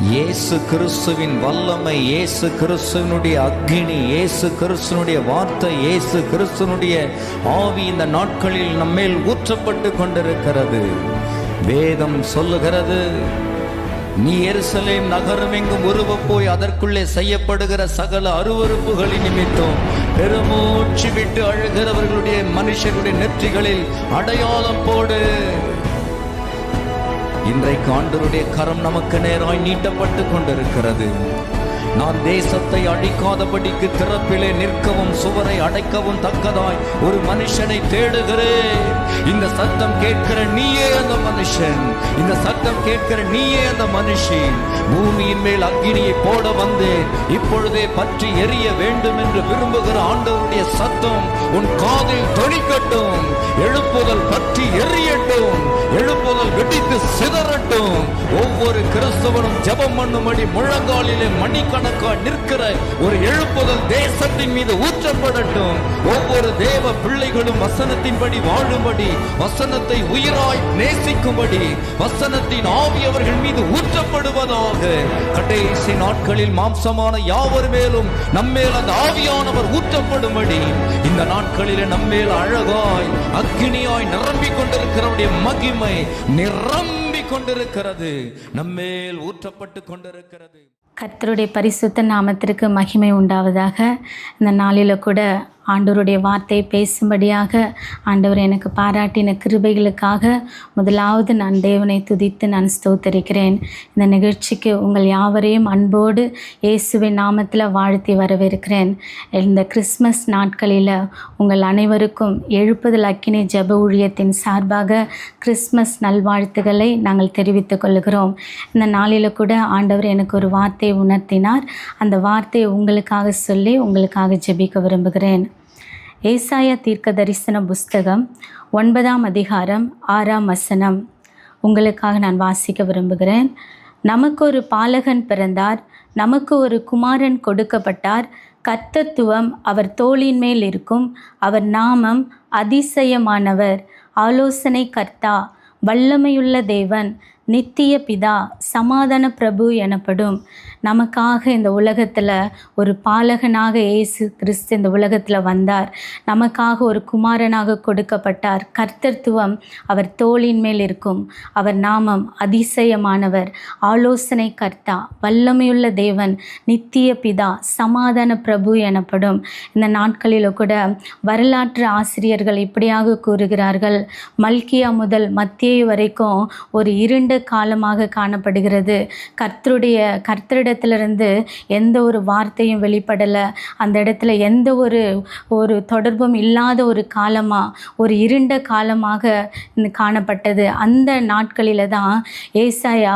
இயேசு கிறிஸ்துவின் வல்லமை, இயேசு கிறிஸ்துவனுடைய அக்னி, இயேசு கிறிஸ்துவனுடைய வார்த்தை, இயேசு கிறிஸ்துவனுடைய ஆவி இந்த நாட்களில் நம்மேல் ஊற்றப்பட்டு கொண்டிருக்கிறது. வேதம் சொல்லுகிறது, நீ எருசலேம் நகரம் எங்கும் உருவ போய் அதற்குள்ளே செய்யப்படுகிற சகல அருவருப்புகளின் நிமித்தம் பெருமூச்சு விட்டு அழுகிறவர்களுடைய மனுஷருடைய நெற்றிகளில் அடையாளம் போடு. இன்றைக்கு ஆண்டவருடைய கரம் நமக்கு நேராய் நீட்டப்பட்டு கொண்டிருக்கிறது. நான் தேசத்தை அழிக்காதபடிக்கு திறப்பிலே நிற்கவும் சுவரை அடைக்கவும் தக்கதாய் ஒரு மனுஷனை தேடுகிறேன். இந்த சத்தம் கேட்கிற நீயே அந்த மனுஷன், இந்த சத்தம் கேட்கிற நீயே அந்த மனுஷி. பூமியின் மேல் அக்கினியை போட வந்தேன், இப்பொழுதே பற்றி எரிய வேண்டும் என்று விரும்புகிற ஆண்டவருடைய சத்தம் உன் காதில் தொனிக்கட்டும். எழுப்புதல் பற்றி எரியட்டும், எழுப்புதல் வெடித்து சிதறட்டும். ஒவ்வொரு கிறிஸ்தவனும் ஜெபம் பண்ணும்படி முழங்காலிலே மணிக்கணக்காக நிற்கிற ஒரு எழுப்புதல் தேசத்தின் மீது ஊற்றப்படட்டும். ஒவ்வொரு தேவ பிள்ளைகளும் வசனத்தின்படி வாழும்படி, வசனத்தை உயிராய் நேசிக்கும்படி, வசனத்தின் ஆவி அவர்கள் மீது ஊற்றப்படுவதாக. கடைசி நாட்களில் மாம்சமான யாவர் மேலும் நம்மேல் அந்த ஆவியானவர் ஊற்றப்படும்படி இந்த நாட்களிலே நம்மேல் அழகாய் அக்கினியாய் நிரம்பிக் கொண்டிருக்கிறவருடைய மகிமை நிரம்பிக் கொண்டிருக்கிறது, நம்மேல் ஊற்றப்பட்டு கொண்டிருக்கிறது. கர்த்தருடைய பரிசுத்த நாமத்திற்கு மகிமை உண்டாவதாக. இந்த நாளில் கூட ஆண்டவருடைய வார்த்தையை பேசும்படியாக ஆண்டவர் எனக்கு பாராட்டின கிருபைகளுக்காக முதலாவது நான் தேவனை துதித்து நான் ஸ்தோத்தரிக்கிறேன். இந்த நிகழ்ச்சிக்கு உங்கள் யாவரையும் அன்போடு இயேசுவின் நாமத்தில் வாழ்த்தி வரவேற்கிறேன். இந்த கிறிஸ்மஸ் நாட்களில் உங்கள் அனைவருக்கும் எழுப்புதல் அக்கினி ஜெப ஊழியத்தின் சார்பாக கிறிஸ்மஸ் நல்வாழ்த்துக்களை நாங்கள் தெரிவித்துக் கொள்கிறோம். இந்த நாளில் கூட ஆண்டவர் எனக்கு ஒரு வார்த்தையை உணர்த்தினார். அந்த வார்த்தையை உங்களுக்காக சொல்லி உங்களுக்காக ஜெபிக்க விரும்புகிறேன். ஏசாயா தீர்க்க தரிசன புஸ்தகம் 9ஆம் அதிகாரம் 6ஆம் வசனம் உங்களுக்காக நான் வாசிக்க விரும்புகிறேன். நமக்கு ஒரு பாலகன் பிறந்தார், நமக்கு ஒரு குமாரன் கொடுக்கப்பட்டார். கர்த்தத்துவம் அவர் தோளின் மேல் இருக்கும். அவர் நாமம் அதிசயமானவர், ஆலோசனை கர்த்தா, வல்லமையுள்ள தேவன், நித்திய பிதா, சமாதான பிரபு எனப்படும். நமக்காக இந்த உலகத்தில் ஒரு பாலகனாக இயேசு கிறிஸ்து இந்த உலகத்தில் வந்தார். நமக்காக ஒரு குமாரனாக கொடுக்கப்பட்டார். கர்த்தத்துவம் அவர் தோளின் மேல் இருக்கும். அவர் நாமம் அதிசயமானவர், ஆலோசனை கர்த்தா, வல்லமையுள்ள தேவன், நித்திய பிதா, சமாதான பிரபு எனப்படும். இந்த நாட்களில் கூட வரலாற்று ஆசிரியர்கள் இப்படியாக கூறுகிறார்கள், மல்கியா முதல் மத்தேயு வரைக்கும் ஒரு இருண்ட காலமாக காணப்படுகிறது. கர்த்தரிடத்திலிருந்து எந்த ஒரு வார்த்தையும் வெளிப்படலை. அந்த இடத்துல எந்த ஒரு தொடர்பும் இல்லாத ஒரு காலமாக, ஒரு இருண்ட காலமாக காணப்பட்டது. அந்த நாட்களில் தான் ஏசாயா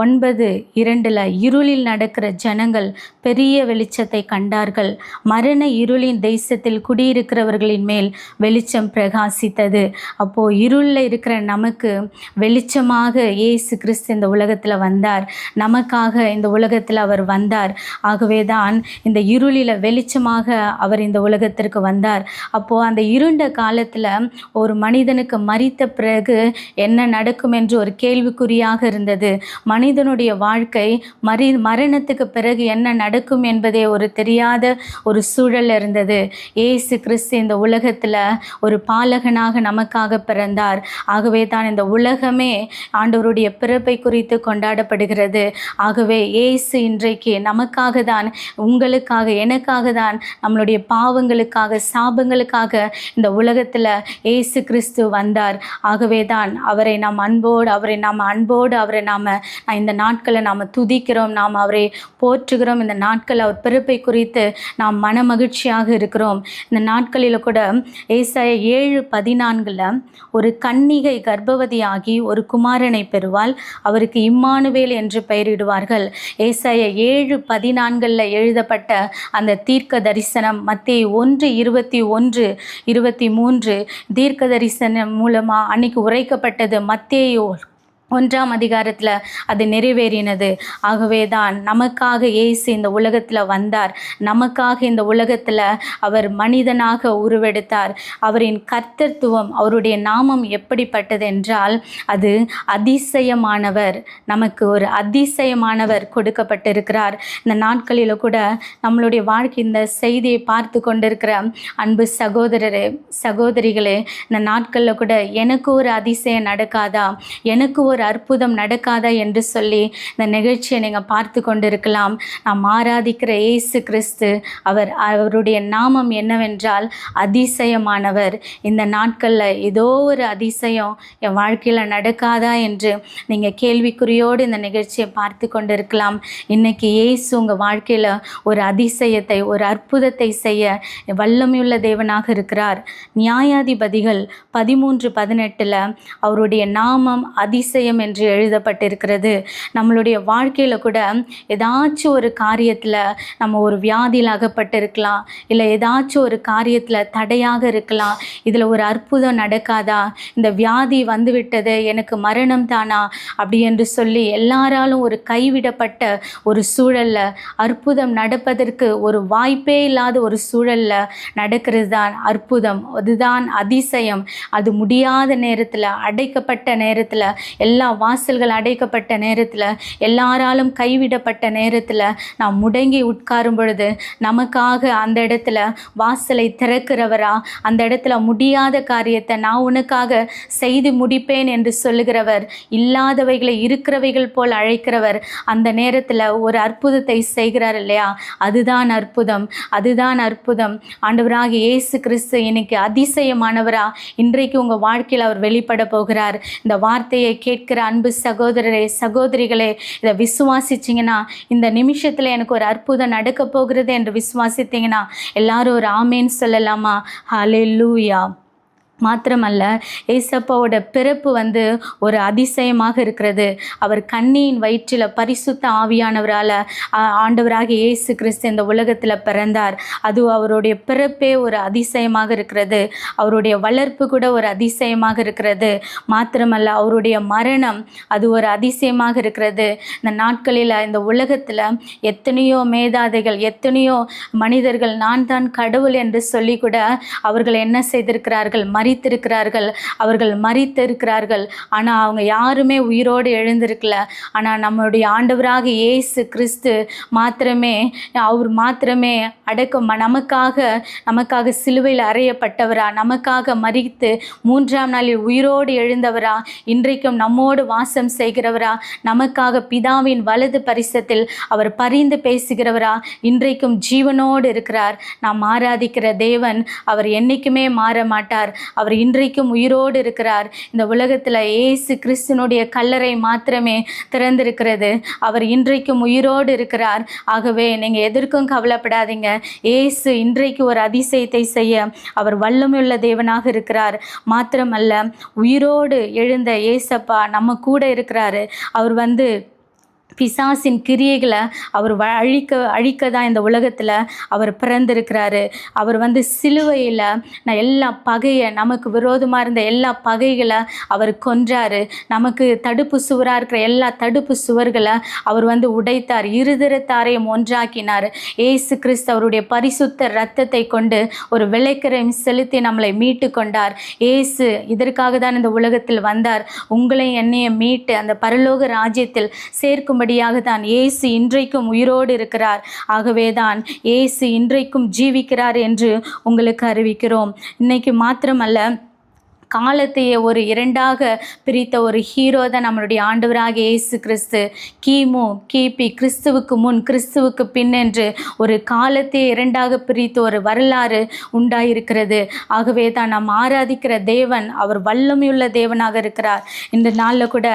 9:2 இருளில் நடக்கிற ஜனங்கள் பெரிய வெளிச்சத்தை கண்டார்கள். மரண இருளின் தேசத்தில் குடியிருக்கிறவர்களின் மேல் வெளிச்சம் பிரகாசித்தது. அப்போது இருளில் இருக்கிற நமக்கு வெளிச்சமாக இயேசு கிறிஸ்து இந்த உலகத்தில் வந்தார். நமக்காக இந்த உலகத்தில் அவர் வந்தார். ஆகவே தான் இந்த இருளில் வெளிச்சமாக அவர் இந்த உலகத்திற்கு வந்தார். அப்போது அந்த இருண்ட காலத்தில் ஒரு மனிதனுக்கு மரித்த பிறகு என்ன நடக்கும் என்று ஒரு கேள்விக்குறியாக இருந்தது. மனிதனுடைய வாழ்க்கை மரணத்துக்கு பிறகு என்ன நடக்கும் என்பதே ஒரு தெரியாத ஒரு சூழல் இருந்தது. இயேசு கிறிஸ்து இந்த உலகத்தில் ஒரு பாலகனாக நமக்காக பிறந்தார். ஆகவே தான் இந்த உலகமே ஆண்டவருடைய பிறப்பை குறித்து கொண்டாடப்படுகிறது. ஆகவே இயேசு இன்றைக்கு நமக்காக தான், உங்களுக்காக, எனக்காக தான், நம்மளுடைய பாவங்களுக்காக, சாபங்களுக்காக இந்த உலகத்தில் இயேசு கிறிஸ்து வந்தார். ஆகவே தான் அவரை நாம் அன்போடு இந்த நாட்களை நாம் துதிக்கிறோம், நாம் அவரை போற்றுகிறோம். இந்த நாட்கள் அவர் பிறப்பை குறித்து நாம் மன மகிழ்ச்சியாக இருக்கிறோம். இந்த நாட்களில் கூட ஏசாயா 7:14 ஒரு கன்னிகை கர்ப்பவதியாகி ஒரு குமாரனை பெறுவாள், அவருக்கு இம்மானுவேல் என்று பெயரிடுவார்கள். ஏசாயா 7:14 எழுதப்பட்ட அந்த தீர்க்க தரிசனம் மத்தேயு 1:21-23 தீர்க்க தரிசனம் மூலமாக அன்னைக்கு உரைக்கப்பட்டது. மத்தேயு 1ஆம் அதிகாரத்தில் அது நிறைவேறினது. ஆகவே தான் நமக்காக இயேசு இந்த உலகத்தில் வந்தார். நமக்காக இந்த உலகத்தில் அவர் மனிதனாக உருவெடுத்தார். அவரின் கர்த்தத்துவம், அவருடைய நாமம் எப்படிப்பட்டது என்றால் அது அதிசயமானவர். நமக்கு ஒரு அதிசயமானவர் கொடுக்கப்பட்டிருக்கிறார். இந்த நாட்களில் கூட நம்மளுடைய வாழ்க்கை இந்த செய்தியை பார்த்து கொண்டிருக்கிற அன்பு சகோதரிகளே, இந்த நாட்களில் கூட எனக்கு ஒரு அதிசயம் நடக்காதா, எனக்கு ஒரு அற்புதம் நடக்காதா என்று சொல்லி இந்த நிகழ்ச்சியை நீங்கள் பார்த்து கொண்டிருக்கலாம். நாம் ஆராதிக்கிற இயேசு கிறிஸ்து, அவருடைய நாமம் என்னவென்றால் அதிசயமானவர். இந்த நாட்களில் ஏதோ ஒரு அதிசயம் என் வாழ்க்கையில் நடக்காதா என்று நீங்கள் கேள்விக்குறியோடு இந்த நிகழ்ச்சியை பார்த்து கொண்டிருக்கலாம். இன்னைக்கு இயேசு உங்கள் வாழ்க்கையில் ஒரு அதிசயத்தை, ஒரு அற்புதத்தை செய்ய வல்லமையுள்ள தேவனாக இருக்கிறார். நியாயாதிபதிகள் 13:18 அவருடைய நாமம் அதிசயம் என்று எழுதப்பட்டிருக்கிறது. நம்மளுடைய வாழ்க்கையில் கூட ஏதாச்சும் ஒரு காரியத்தில் நம்ம ஒரு வியாதியில் அகப்பட்டிருக்கலாம், இல்லை ஏதாச்சும் ஒரு காரியத்தில் தடையாக இருக்கலாம். இதில் ஒரு அற்புதம் நடக்காதா, இந்த வியாதி வந்துவிட்டது, எனக்கு மரணம் தானா அப்படி என்று சொல்லி எல்லாராலும் ஒரு கைவிடப்பட்ட ஒரு சூழலில் அற்புதம் நடப்பதற்கு ஒரு வாய்ப்பே இல்லாத ஒரு சூழலில் நடக்கிறது தான் அற்புதம். அதுதான் அதிசயம். அது முடியாத நேரத்தில், அடைக்கப்பட்ட நேரத்தில், எல்லா வாசல்கள் அடைக்கப்பட்ட நேரத்தில், எல்லாராலும் கைவிடப்பட்ட நேரத்தில் நாம் முடங்கி உட்காரும் பொழுது நமக்காக அந்த இடத்துல வாசலை திறக்கிறவரா, அந்த இடத்துல முடியாத காரியத்தை நான் உனக்காக செய்து முடிப்பேன் என்று சொல்லுகிறவர், இல்லாதவைகளை இருக்கிறவைகள் போல் அழைக்கிறவர், அந்த நேரத்தில் ஒரு அற்புதத்தை செய்கிறார் இல்லையா? அதுதான் அற்புதம், அதுதான் அற்புதம். ஆண்டவராகிய இயேசு கிறிஸ்து இன்னைக்கு அதிசயமானவரா இன்றைக்கு உங்கள் வாழ்க்கையில் அவர் வெளிப்பட போகிறார். இந்த வார்த்தையை கேட்கிற அன்பு சகோதரிகளே, இதை விசுவாசிச்சிங்கன்னா, இந்த நிமிஷத்தில் எனக்கு ஒரு அற்புதம் நடக்க போகிறது என்று விசுவாசித்தீங்கன்னா எல்லாரும் ஒரு ஆமேன் சொல்லலாமா? ஹல்லேலூயா. மாத்திரமல்ல, ஏசப்பாவோட பிறப்பு ஒரு அதிசயமாக இருக்கிறது. அவர் கன்னியின் வயிற்றில் பரிசுத்த ஆவியானவரால் ஆண்டவராகிய இயேசு கிறிஸ்து இந்த உலகத்தில் பிறந்தார். அது அவருடைய பிறப்பே ஒரு அதிசயமாக இருக்கிறது. அவருடைய வளர்ப்பு கூட ஒரு அதிசயமாக இருக்கிறது. மாத்திரமல்ல, அவருடைய மரணம் அது ஒரு அதிசயமாக இருக்கிறது. இந்த நாட்களில் இந்த உலகத்தில் எத்தனையோ மேதாதைகள், எத்தனையோ மனிதர்கள் நான் தான் கடவுள் என்று சொல்லி கூட அவர்கள் என்ன செய்திருக்கிறார்கள்? மரித்திருக்கிறார்கள். அவர்கள் மரித்திருக்கிறார்கள். ஆனால் அவங்க யாருமே உயிரோடு எழுந்திருக்கல. ஆனால் நம்முடைய ஆண்டவராக இயேசு கிறிஸ்து மாத்திரமே, அவர் மாத்திரமே நமக்காக சிலுவையில் அறையப்பட்டவரா, நமக்காக மரித்து 3ஆம் நாளில் உயிரோடு எழுந்தவரா, இன்றைக்கும் நம்மோடு வாசம் செய்கிறவரா, நமக்காக பிதாவின் வலது பரிசத்தில் அவர் பரிந்து பேசுகிறவரா, இன்றைக்கும் ஜீவனோடு இருக்கிறார். நாம் ஆராதிக்கிற தேவன் அவர் என்னைக்குமே மாற மாட்டார். அவர் இன்றைக்கும் உயிரோடு இருக்கிறார். இந்த உலகத்தில் இயேசு கிறிஸ்துனுடைய கல்லறை மாத்திரமே திறந்திருக்கிறது. அவர் இன்றைக்கும் உயிரோடு இருக்கிறார். ஆகவே நீங்கள் எதற்கும் கவலைப்படாதீங்க. இயேசு இன்றைக்கு ஒரு அதிசயத்தை செய்ய அவர் வல்லமையுள்ள தேவனாக இருக்கிறார். மாத்திரமல்ல, உயிரோடு எழுந்த இயேசப்பா நம்ம கூட இருக்கிறாரு. அவர் பிசாசின் கிரியைகளை அவர் அழிக்க தான் இந்த உலகத்தில் அவர் பிறந்திருக்கிறாரு. அவர் சிலுவையில் எல்லா பகையை, நமக்கு விரோதமாக இருந்த எல்லா பகைகளை அவர் கொன்றாரு. நமக்கு தடுப்பு சுவராக இருக்கிற எல்லா தடுப்பு சுவர்களை அவர் உடைத்தார். இருதரத்தாரையும் ஒன்றாக்கினார். இயேசு கிறிஸ்து அவருடைய பரிசுத்த இரத்தத்தை கொண்டு ஒரு விலைக்கரையும் செலுத்தி நம்மளை மீட்டு கொண்டார். இயேசு இதற்காக தான் இந்த உலகத்தில் வந்தார். உங்களையும் என்னையும் மீட்டு அந்த பரலோக ராஜ்யத்தில் சேர்க்கும் தான் இயேசு இன்றைக்கும் உயிரோடு இருக்கிறார். ஆகவே தான் இயேசு இன்றைக்கும் ஜீவிக்கிறார் என்று உங்களுக்கு அறிவிக்கிறோம். இன்னைக்கு மாத்திரமல்ல, காலத்தையே ஒரு இரண்டாக பிரித்த ஒரு ஹீரோ தான் நம்மளுடைய ஆண்டவராகிய இயேசு கிறிஸ்து. கிமு, கிபி, கிறிஸ்துவுக்கு முன், கிறிஸ்துவுக்கு பின் என்று ஒரு காலத்தையே இரண்டாக பிரித்த ஒரு வரலாறு உண்டாயிருக்கிறது. ஆகவே தான் நாம் ஆராதிக்கிற தேவன் அவர் வல்லமையுள்ள தேவனாக இருக்கிறார். இந்த நாளில் கூட,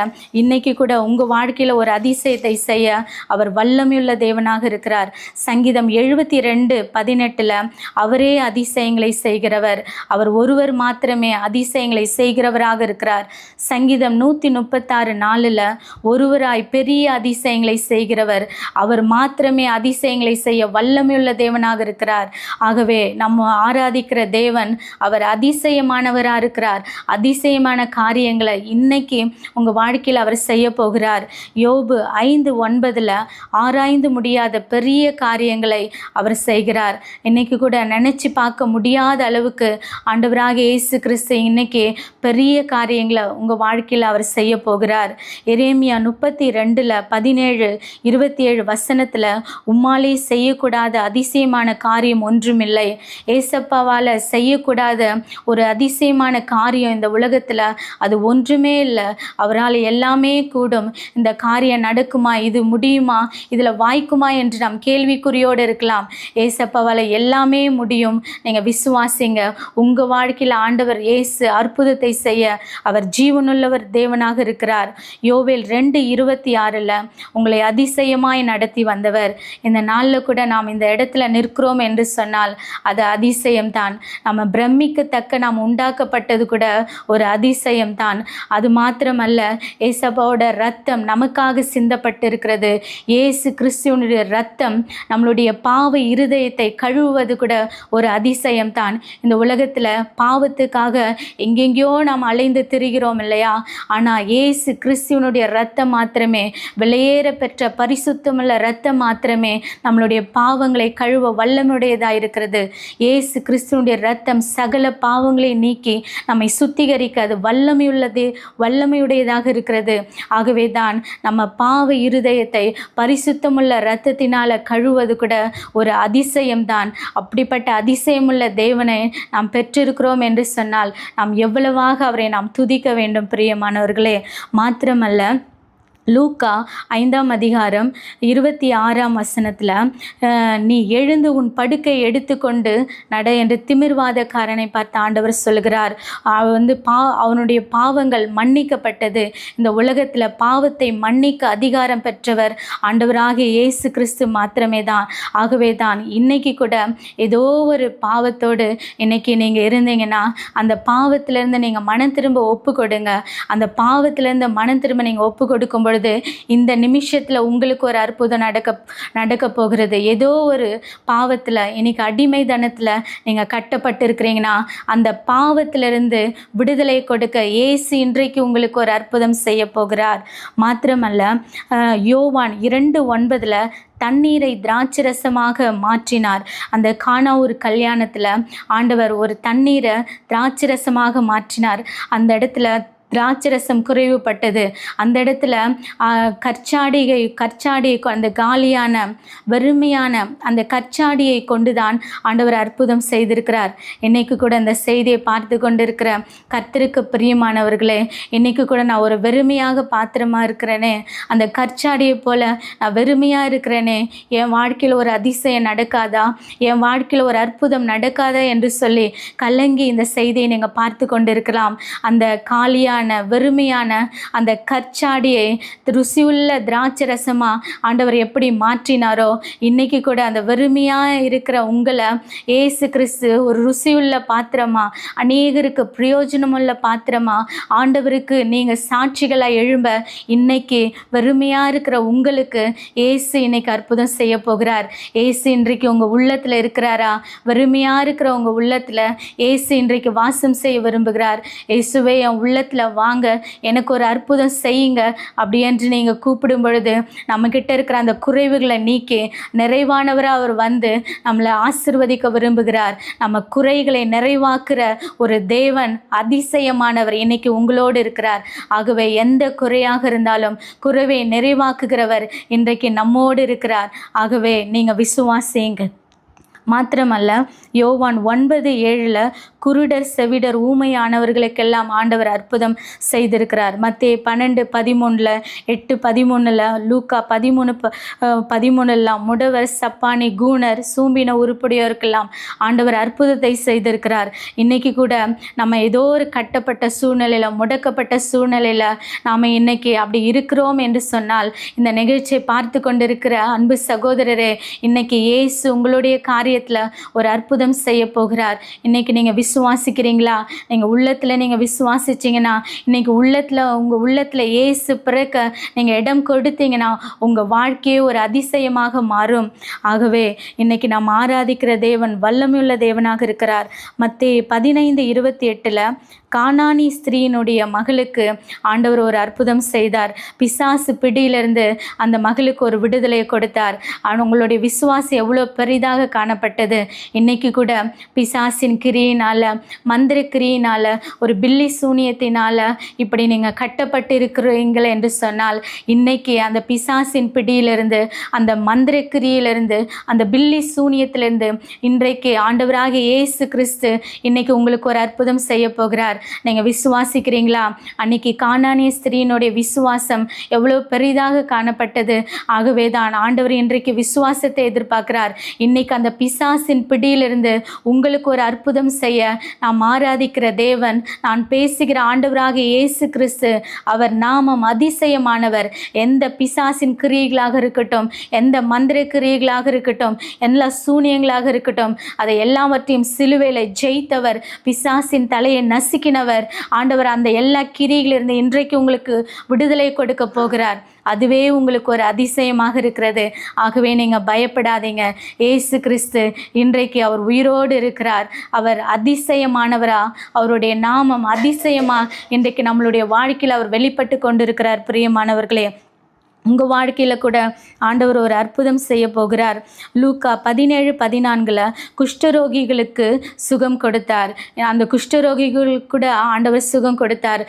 இன்னைக்கு கூட உங்கள் வாழ்க்கையில் ஒரு அதிசயத்தை செய்ய அவர் வல்லமையுள்ள தேவனாக இருக்கிறார். சங்கீதம் 72:18 அவரே அதிசயங்களை செய்கிறவர். அவர் ஒருவர் மாத்திரமே அதிசயங்களை அதிசயங்களை செய்கிறவராக இருக்கிறார். சங்கீதம் 136:4 ஒருவராய் பெரிய அதிசயங்களை செய்கிறவர், அவர் மாத்திரமே அதிசயங்களை செய்ய வல்லமையுள்ள தேவனாக இருக்கிறார். ஆகவே நம்ம ஆராதிக்கிற தேவன் அவர் அதிசயமானவராக இருக்கிறார். அதிசயமான காரியங்களை இன்னைக்கு உங்கள் வாழ்க்கையில் அவர் செய்ய போகிறார். யோபு 5:9 ஆராய்ந்து முடியாத பெரிய காரியங்களை அவர் செய்கிறார். இன்னைக்கு கூட நினைச்சு பார்க்க முடியாத அளவுக்கு ஆண்டவராக இயேசு கிறிஸ்து இன்னைக்கு பெரிய காரியங்களை உங்கள் வாழ்க்கையில் அவர் செய்ய போகிறார். எரேமியா 32:17-27 உம்மாலே செய்யக்கூடாத அதிசயமான காரியம் ஒன்றுமில்லை. ஏசப்பாவால் செய்யக்கூடாத ஒரு அதிசயமான காரியம் இந்த உலகத்தில் அது ஒன்றுமே இல்லை. அவரால் எல்லாமே கூடும். இந்த காரியம் நடக்குமா, இது முடியுமா, இதில் வாய்க்குமா என்று நாம் கேள்விக்குறியோடு இருக்கலாம். ஏசப்பாவால் எல்லாமே முடியும். நீங்கள் விசுவாசிங்க. உங்கள் வாழ்க்கையில் ஆண்டவர் இயேசு அற்புதத்தை செய்ய அவர் ஜீவனுள்ளவர் தேவனாக இருக்கிறார். யோவேல் 2:26 உங்களை அதிசயமாய் நடத்தி வந்தவர். இந்த நாளில் கூட நாம் இந்த இடத்துல நிற்கிறோம் என்று சொன்னால் அது அதிசயம்தான். நம்ம பிரமிக்கத்தக்க நாம் உண்டாக்கப்பட்டது கூட ஒரு அதிசயம்தான். அது மாத்திரமல்ல, ஏசப்பாவோட ரத்தம் நமக்காக சிந்தப்பட்டிருக்கிறது. இயேசு கிறிஸ்துவனுடைய ரத்தம் நம்மளுடைய பாவ இருதயத்தை கழுவுவது கூட ஒரு அதிசயம்தான். இந்த உலகத்தில் பாவத்துக்காக எங்கெங்கேயோ நாம் அலைந்து திரிகிறோம் இல்லையா? ஆனால் இயேசு கிறிஸ்துவனுடைய ரத்தம் மாத்திரமே, விலையேற பெற்ற பரிசுத்தமுள்ள ரத்தம் மாத்திரமே நம்மளுடைய பாவங்களை கழுவ வல்லமுடையதாக இருக்கிறது. இயேசு கிறிஸ்துவனுடைய ரத்தம் சகல பாவங்களை நீக்கி நம்மை சுத்திகரிக்க அது வல்லமையுடையதாக இருக்கிறது. ஆகவே தான் நம்ம பாவ இருதயத்தை பரிசுத்தமுள்ள இரத்தத்தினால கழுவது கூட ஒரு அதிசயம்தான். அப்படிப்பட்ட அதிசயமுள்ள தேவனை நாம் பெற்றிருக்கிறோம் என்று சொன்னால் நாம் எவ்வளவாக அவரை நாம் துதிக்க வேண்டும் பிரியமானவர்களே. மாத்திரமல்ல, லூக்கா 5:26 நீ எழுந்து உன் படுக்கை எடுத்துக்கொண்டு நட என்று திமிர்வாதக்காரனை பார்த்து ஆண்டவர் சொல்கிறார். அவனுடைய பாவங்கள் மன்னிக்கப்பட்டது. இந்த உலகத்தில் பாவத்தை மன்னிக்க அதிகாரம் பெற்றவர் ஆண்டவராகிய இயேசு கிறிஸ்து மாத்திரமே தான். ஆகவே தான் இன்னைக்கு கூட ஏதோ ஒரு பாவத்தோடு இன்னைக்கு நீங்கள் இருந்தீங்கன்னா அந்த பாவத்திலேருந்து நீங்கள் மனம் திரும்ப ஒப்பு கொடுங்க. அந்த பாவத்திலேருந்து மனம் திரும்ப நீங்கள் ஒப்பு கொடுக்கும் பொழுது இந்த நிமிஷத்தில் உங்களுக்கு ஒரு அற்புதம் நடக்க போகிறது. ஏதோ ஒரு பாவத்தில் இன்னைக்கு அடிமைதனத்தில் நீங்கள் கட்டப்பட்டிருக்கிறீங்கன்னா அந்த பாவத்திலிருந்து விடுதலை கொடுக்க இயேசு இன்றைக்கு உங்களுக்கு ஒரு அற்புதம் செய்ய போகிறார். மாத்திரமல்ல, யோவான் 2:9 தண்ணீரை திராட்சரசமாக மாற்றினார். அந்த கானாவூர் கல்யாணத்தில் ஆண்டவர் ஒரு தண்ணீரை திராட்சரசமாக மாற்றினார். அந்த இடத்துல திராட்சரசம் குறைவுபட்டது. அந்த இடத்துல கற்சாடியை அந்த காலியான வெறுமையான அந்த கற்சாடியை கொண்டுதான் ஆண்டவர் அற்புதம் செய்திருக்கிறார். இன்னைக்கு கூட அந்த செய்தியை பார்த்து கொண்டிருக்கிற கர்த்தருக்கு பிரியமானவர்களே, இன்னைக்கு கூட நான் ஒரு வெறுமையாக பாத்திரமா இருக்கிறேனே, அந்த கற்சாடியை போல நான் வெறுமையாக இருக்கிறேனே, என் வாழ்க்கையில் ஒரு அதிசயம் நடக்காதா, என் வாழ்க்கையில் ஒரு அற்புதம் நடக்காதா என்று சொல்லி கலங்கி இந்த செய்தியை நீங்கள் பார்த்து கொண்டிருக்கலாம். அந்த காலியான வெறுமையான அந்த கற்சாடியை ருசியுள்ள திராட்சரசமா ஆண்டவர் எப்படி மாற்றினாரோ, இன்னைக்கு கூட அந்த வெறுமையாக இருக்கிற உங்களை இயேசு கிறிஸ்து ஒரு ருசியுள்ள பாத்திரமா, அநேகருக்கு பிரயோஜனமுள்ள பாத்திரமா ஆண்டவருக்கு நீங்கள் சாட்சிகளாக எழும்ப இன்னைக்கு வெறுமையாக இருக்கிற உங்களுக்கு இயேசு இன்னைக்கு அற்புதம் செய்ய போகிறார். இயேசு இன்றைக்கு உங்கள் உள்ளத்தில் இருக்கிறாரா? வெறுமையாக இருக்கிற உங்கள் உள்ளத்தில் இயேசு இன்றைக்கு வாசம் செய்ய விரும்புகிறார். இயேசுவே, என் உள்ளத்தில் வாங்க, எனக்கு ஒரு அற்புதம் செய்யுங்க அப்படி என்று நீங்கள் கூப்பிடும் பொழுது நம்மக்கிட்ட இருக்கிற அந்த குறைவுகளை நீக்கி நிறைவானவராக அவர் வந்து நம்மளை ஆசீர்வதிக்க விரும்புகிறார். நம்ம குறைகளை நிறைவாக்குற ஒரு தேவன், அதிசயமானவர் இன்னைக்கு உங்களோடு இருக்கிறார். ஆகவே எந்த குறையாக இருந்தாலும் குறைவை நிறைவாக்குகிறவர் இன்றைக்கு நம்மோடு இருக்கிறார். ஆகவே நீங்கள் விசுவாசிங்க. மாத்திரமல்ல, யோவான் 9:7 குருடர், செவிடர், ஊமையானவர்களுக்கெல்லாம் ஆண்டவர் அற்புதம் செய்திருக்கிறார். மத்தேயு 12:13 8:13 லூக்கா 13:13 முடவர், சப்பானி, கூணர், சூம்பின உருப்படியோருக்கெல்லாம் ஆண்டவர் அற்புதத்தை செய்திருக்கிறார். இன்னைக்கு கூட நம்ம ஏதோ ஒரு கட்டப்பட்ட சூழ்நிலையில், முடக்கப்பட்ட சூழ்நிலையில் நாம் இன்னைக்கு அப்படி இருக்கிறோம் என்று சொன்னால், இந்த நிகழ்ச்சியை பார்த்து கொண்டிருக்கிற அன்பு சகோதரரே, இன்னைக்கு இயேசு உங்களுடைய காரியத்தை காரியத்தில் ஒரு அற்புதம் செய்ய போகிறார். இன்னைக்கு நீங்கள் விசுவாசிக்கிறீங்களா? நீங்கள் உள்ளத்தில் நீங்கள் விசுவாசிச்சிங்கன்னா, இன்னைக்கு உங்கள் உள்ளத்தில் இயேசு பிறக்க நீங்கள் இடம் கொடுத்தீங்கன்னா உங்கள் வாழ்க்கையே ஒரு அதிசயமாக மாறும். ஆகவே இன்னைக்கு நாம் ஆராதிக்கிற தேவன் வல்லமையுள்ள தேவனாக இருக்கிறார். மத்தேயு 15:28 கானானி ஸ்திரீயினுடைய மகளுக்கு ஆண்டவர் ஒரு அற்புதம் செய்தார். பிசாசு பிடியிலிருந்து அந்த மகளுக்கு ஒரு விடுதலையை கொடுத்தார். உங்களுடைய விசுவாசம் எவ்வளோ பெரிதாக காணப்பட்டது. இன்னைக்கு கூட பிசாசின் கிரியினால், மந்திர கிரியினால், ஒரு பில்லி சூனியத்தினால் இப்படி நீங்கள் கட்டப்பட்டு இருக்கிறீங்கள் என்று சொன்னால், இன்னைக்கு அந்த பிசாசின் பிடியிலிருந்து, அந்த மந்திர கிரியிலிருந்து, அந்த பில்லி சூனியத்திலிருந்து இன்றைக்கு ஆண்டவராக இயேசு கிறிஸ்து இன்னைக்கு உங்களுக்கு ஒரு அற்புதம் செய்ய போகிறார். நீங்கள் விசுவாசிக்கிறீங்களா? அன்னைக்கு கானானிய ஸ்திரீயினுடைய விசுவாசம் எவ்வளோ பெரிதாக காணப்பட்டது. ஆகவே தான் ஆண்டவர் இன்றைக்கு விசுவாசத்தை எதிர்பார்க்கிறார். இன்னைக்கு அந்த பிசாசின் பிடியிலிருந்து உங்களுக்கு ஒரு அற்புதம் செய்ய நாம் ஆராதிக்கிற தேவன், நான் பேசுகிற ஆண்டவராக இயேசு கிறிஸ்து, அவர் நாமம் அதிசயமானவர். எந்த பிசாசின் கிரியைகளாக இருக்கட்டும், எந்த மந்திர கிரியைகளாக இருக்கட்டும், எல்லா சூனியங்களாக இருக்கட்டும், அதை எல்லாவற்றையும் சிலுவையில் ஜெயித்தவர், பிசாசின் தலையை நசுக்கினவர் ஆண்டவர். அந்த எல்லா கிரியிலிருந்து இன்றைக்கு உங்களுக்கு விடுதலை கொடுக்க போகிறார். அதுவே உங்களுக்கு ஒரு அதிசயமாக இருக்கிறது. ஆகவே நீங்கள் பயப்படாதீங்க. இயேசு கிறிஸ்து இன்றைக்கு அவர் உயிரோடு இருக்கிறார். அவர் அதிசயமானவரா, அவருடைய நாமம் அதிசயமா இன்றைக்கு நம்மளுடைய வாழ்க்கையில் அவர் வெளிப்பட்டு கொண்டிருக்கிறார். பிரியமானவர்களே, உங்கள் வாழ்க்கையில் கூட ஆண்டவர் ஒரு அற்புதம் செய்ய போகிறார். லூக்கா 17:14 குஷ்டரோகிகளுக்கு சுகம் கொடுத்தார். அந்த குஷ்டரோகிகளுக்கு கூட ஆண்டவர் சுகம் கொடுத்தார்.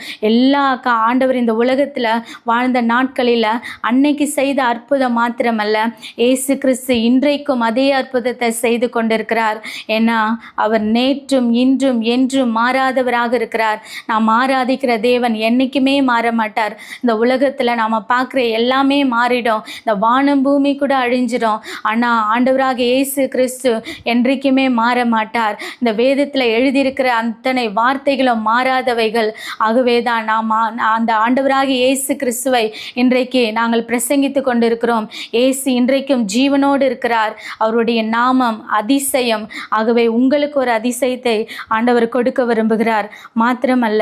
ஆண்டவர் இந்த உலகத்தில் வாழ்ந்த நாட்களில் அன்னைக்கு செய்த அற்புதம் மாத்திரமல்ல, இயேசு கிறிஸ்து இன்றைக்கும் அதே அற்புதத்தை செய்து கொண்டிருக்கிறார். ஏன்னா அவர் நேற்றும் இன்றும் என்றும் மாறாதவராக இருக்கிறார். நாம் ஆராதிக்கிற தேவன் என்றைக்குமே மாற மாட்டார். இந்த உலகத்தில் நாம் பார்க்குற எல்லாமே மாறிடும். இந்த வானம் பூமி கூட அழிஞ்சிடும். ஆனால் ஆண்டவராக இயேசு கிறிஸ்து என்றைக்குமே மாற மாட்டார். இந்த வேதத்தில் எழுதியிருக்கிற அத்தனை வார்த்தைகளும் மாறாதவைகள். ஆகவே தான் நாம் அந்த ஆண்டவராக இயேசு கிறிஸ்துவை இன்றைக்கு நாங்கள் பிரசங்கித்து கொண்டிருக்கிறோம். இயேசு இன்றைக்கும் ஜீவனோடு இருக்கிறார். அவருடைய நாமம் அதிசயம். ஆகவே உங்களுக்கு ஒரு அதிசயத்தை ஆண்டவர் கொடுக்க விரும்புகிறார். மாத்திரமல்ல,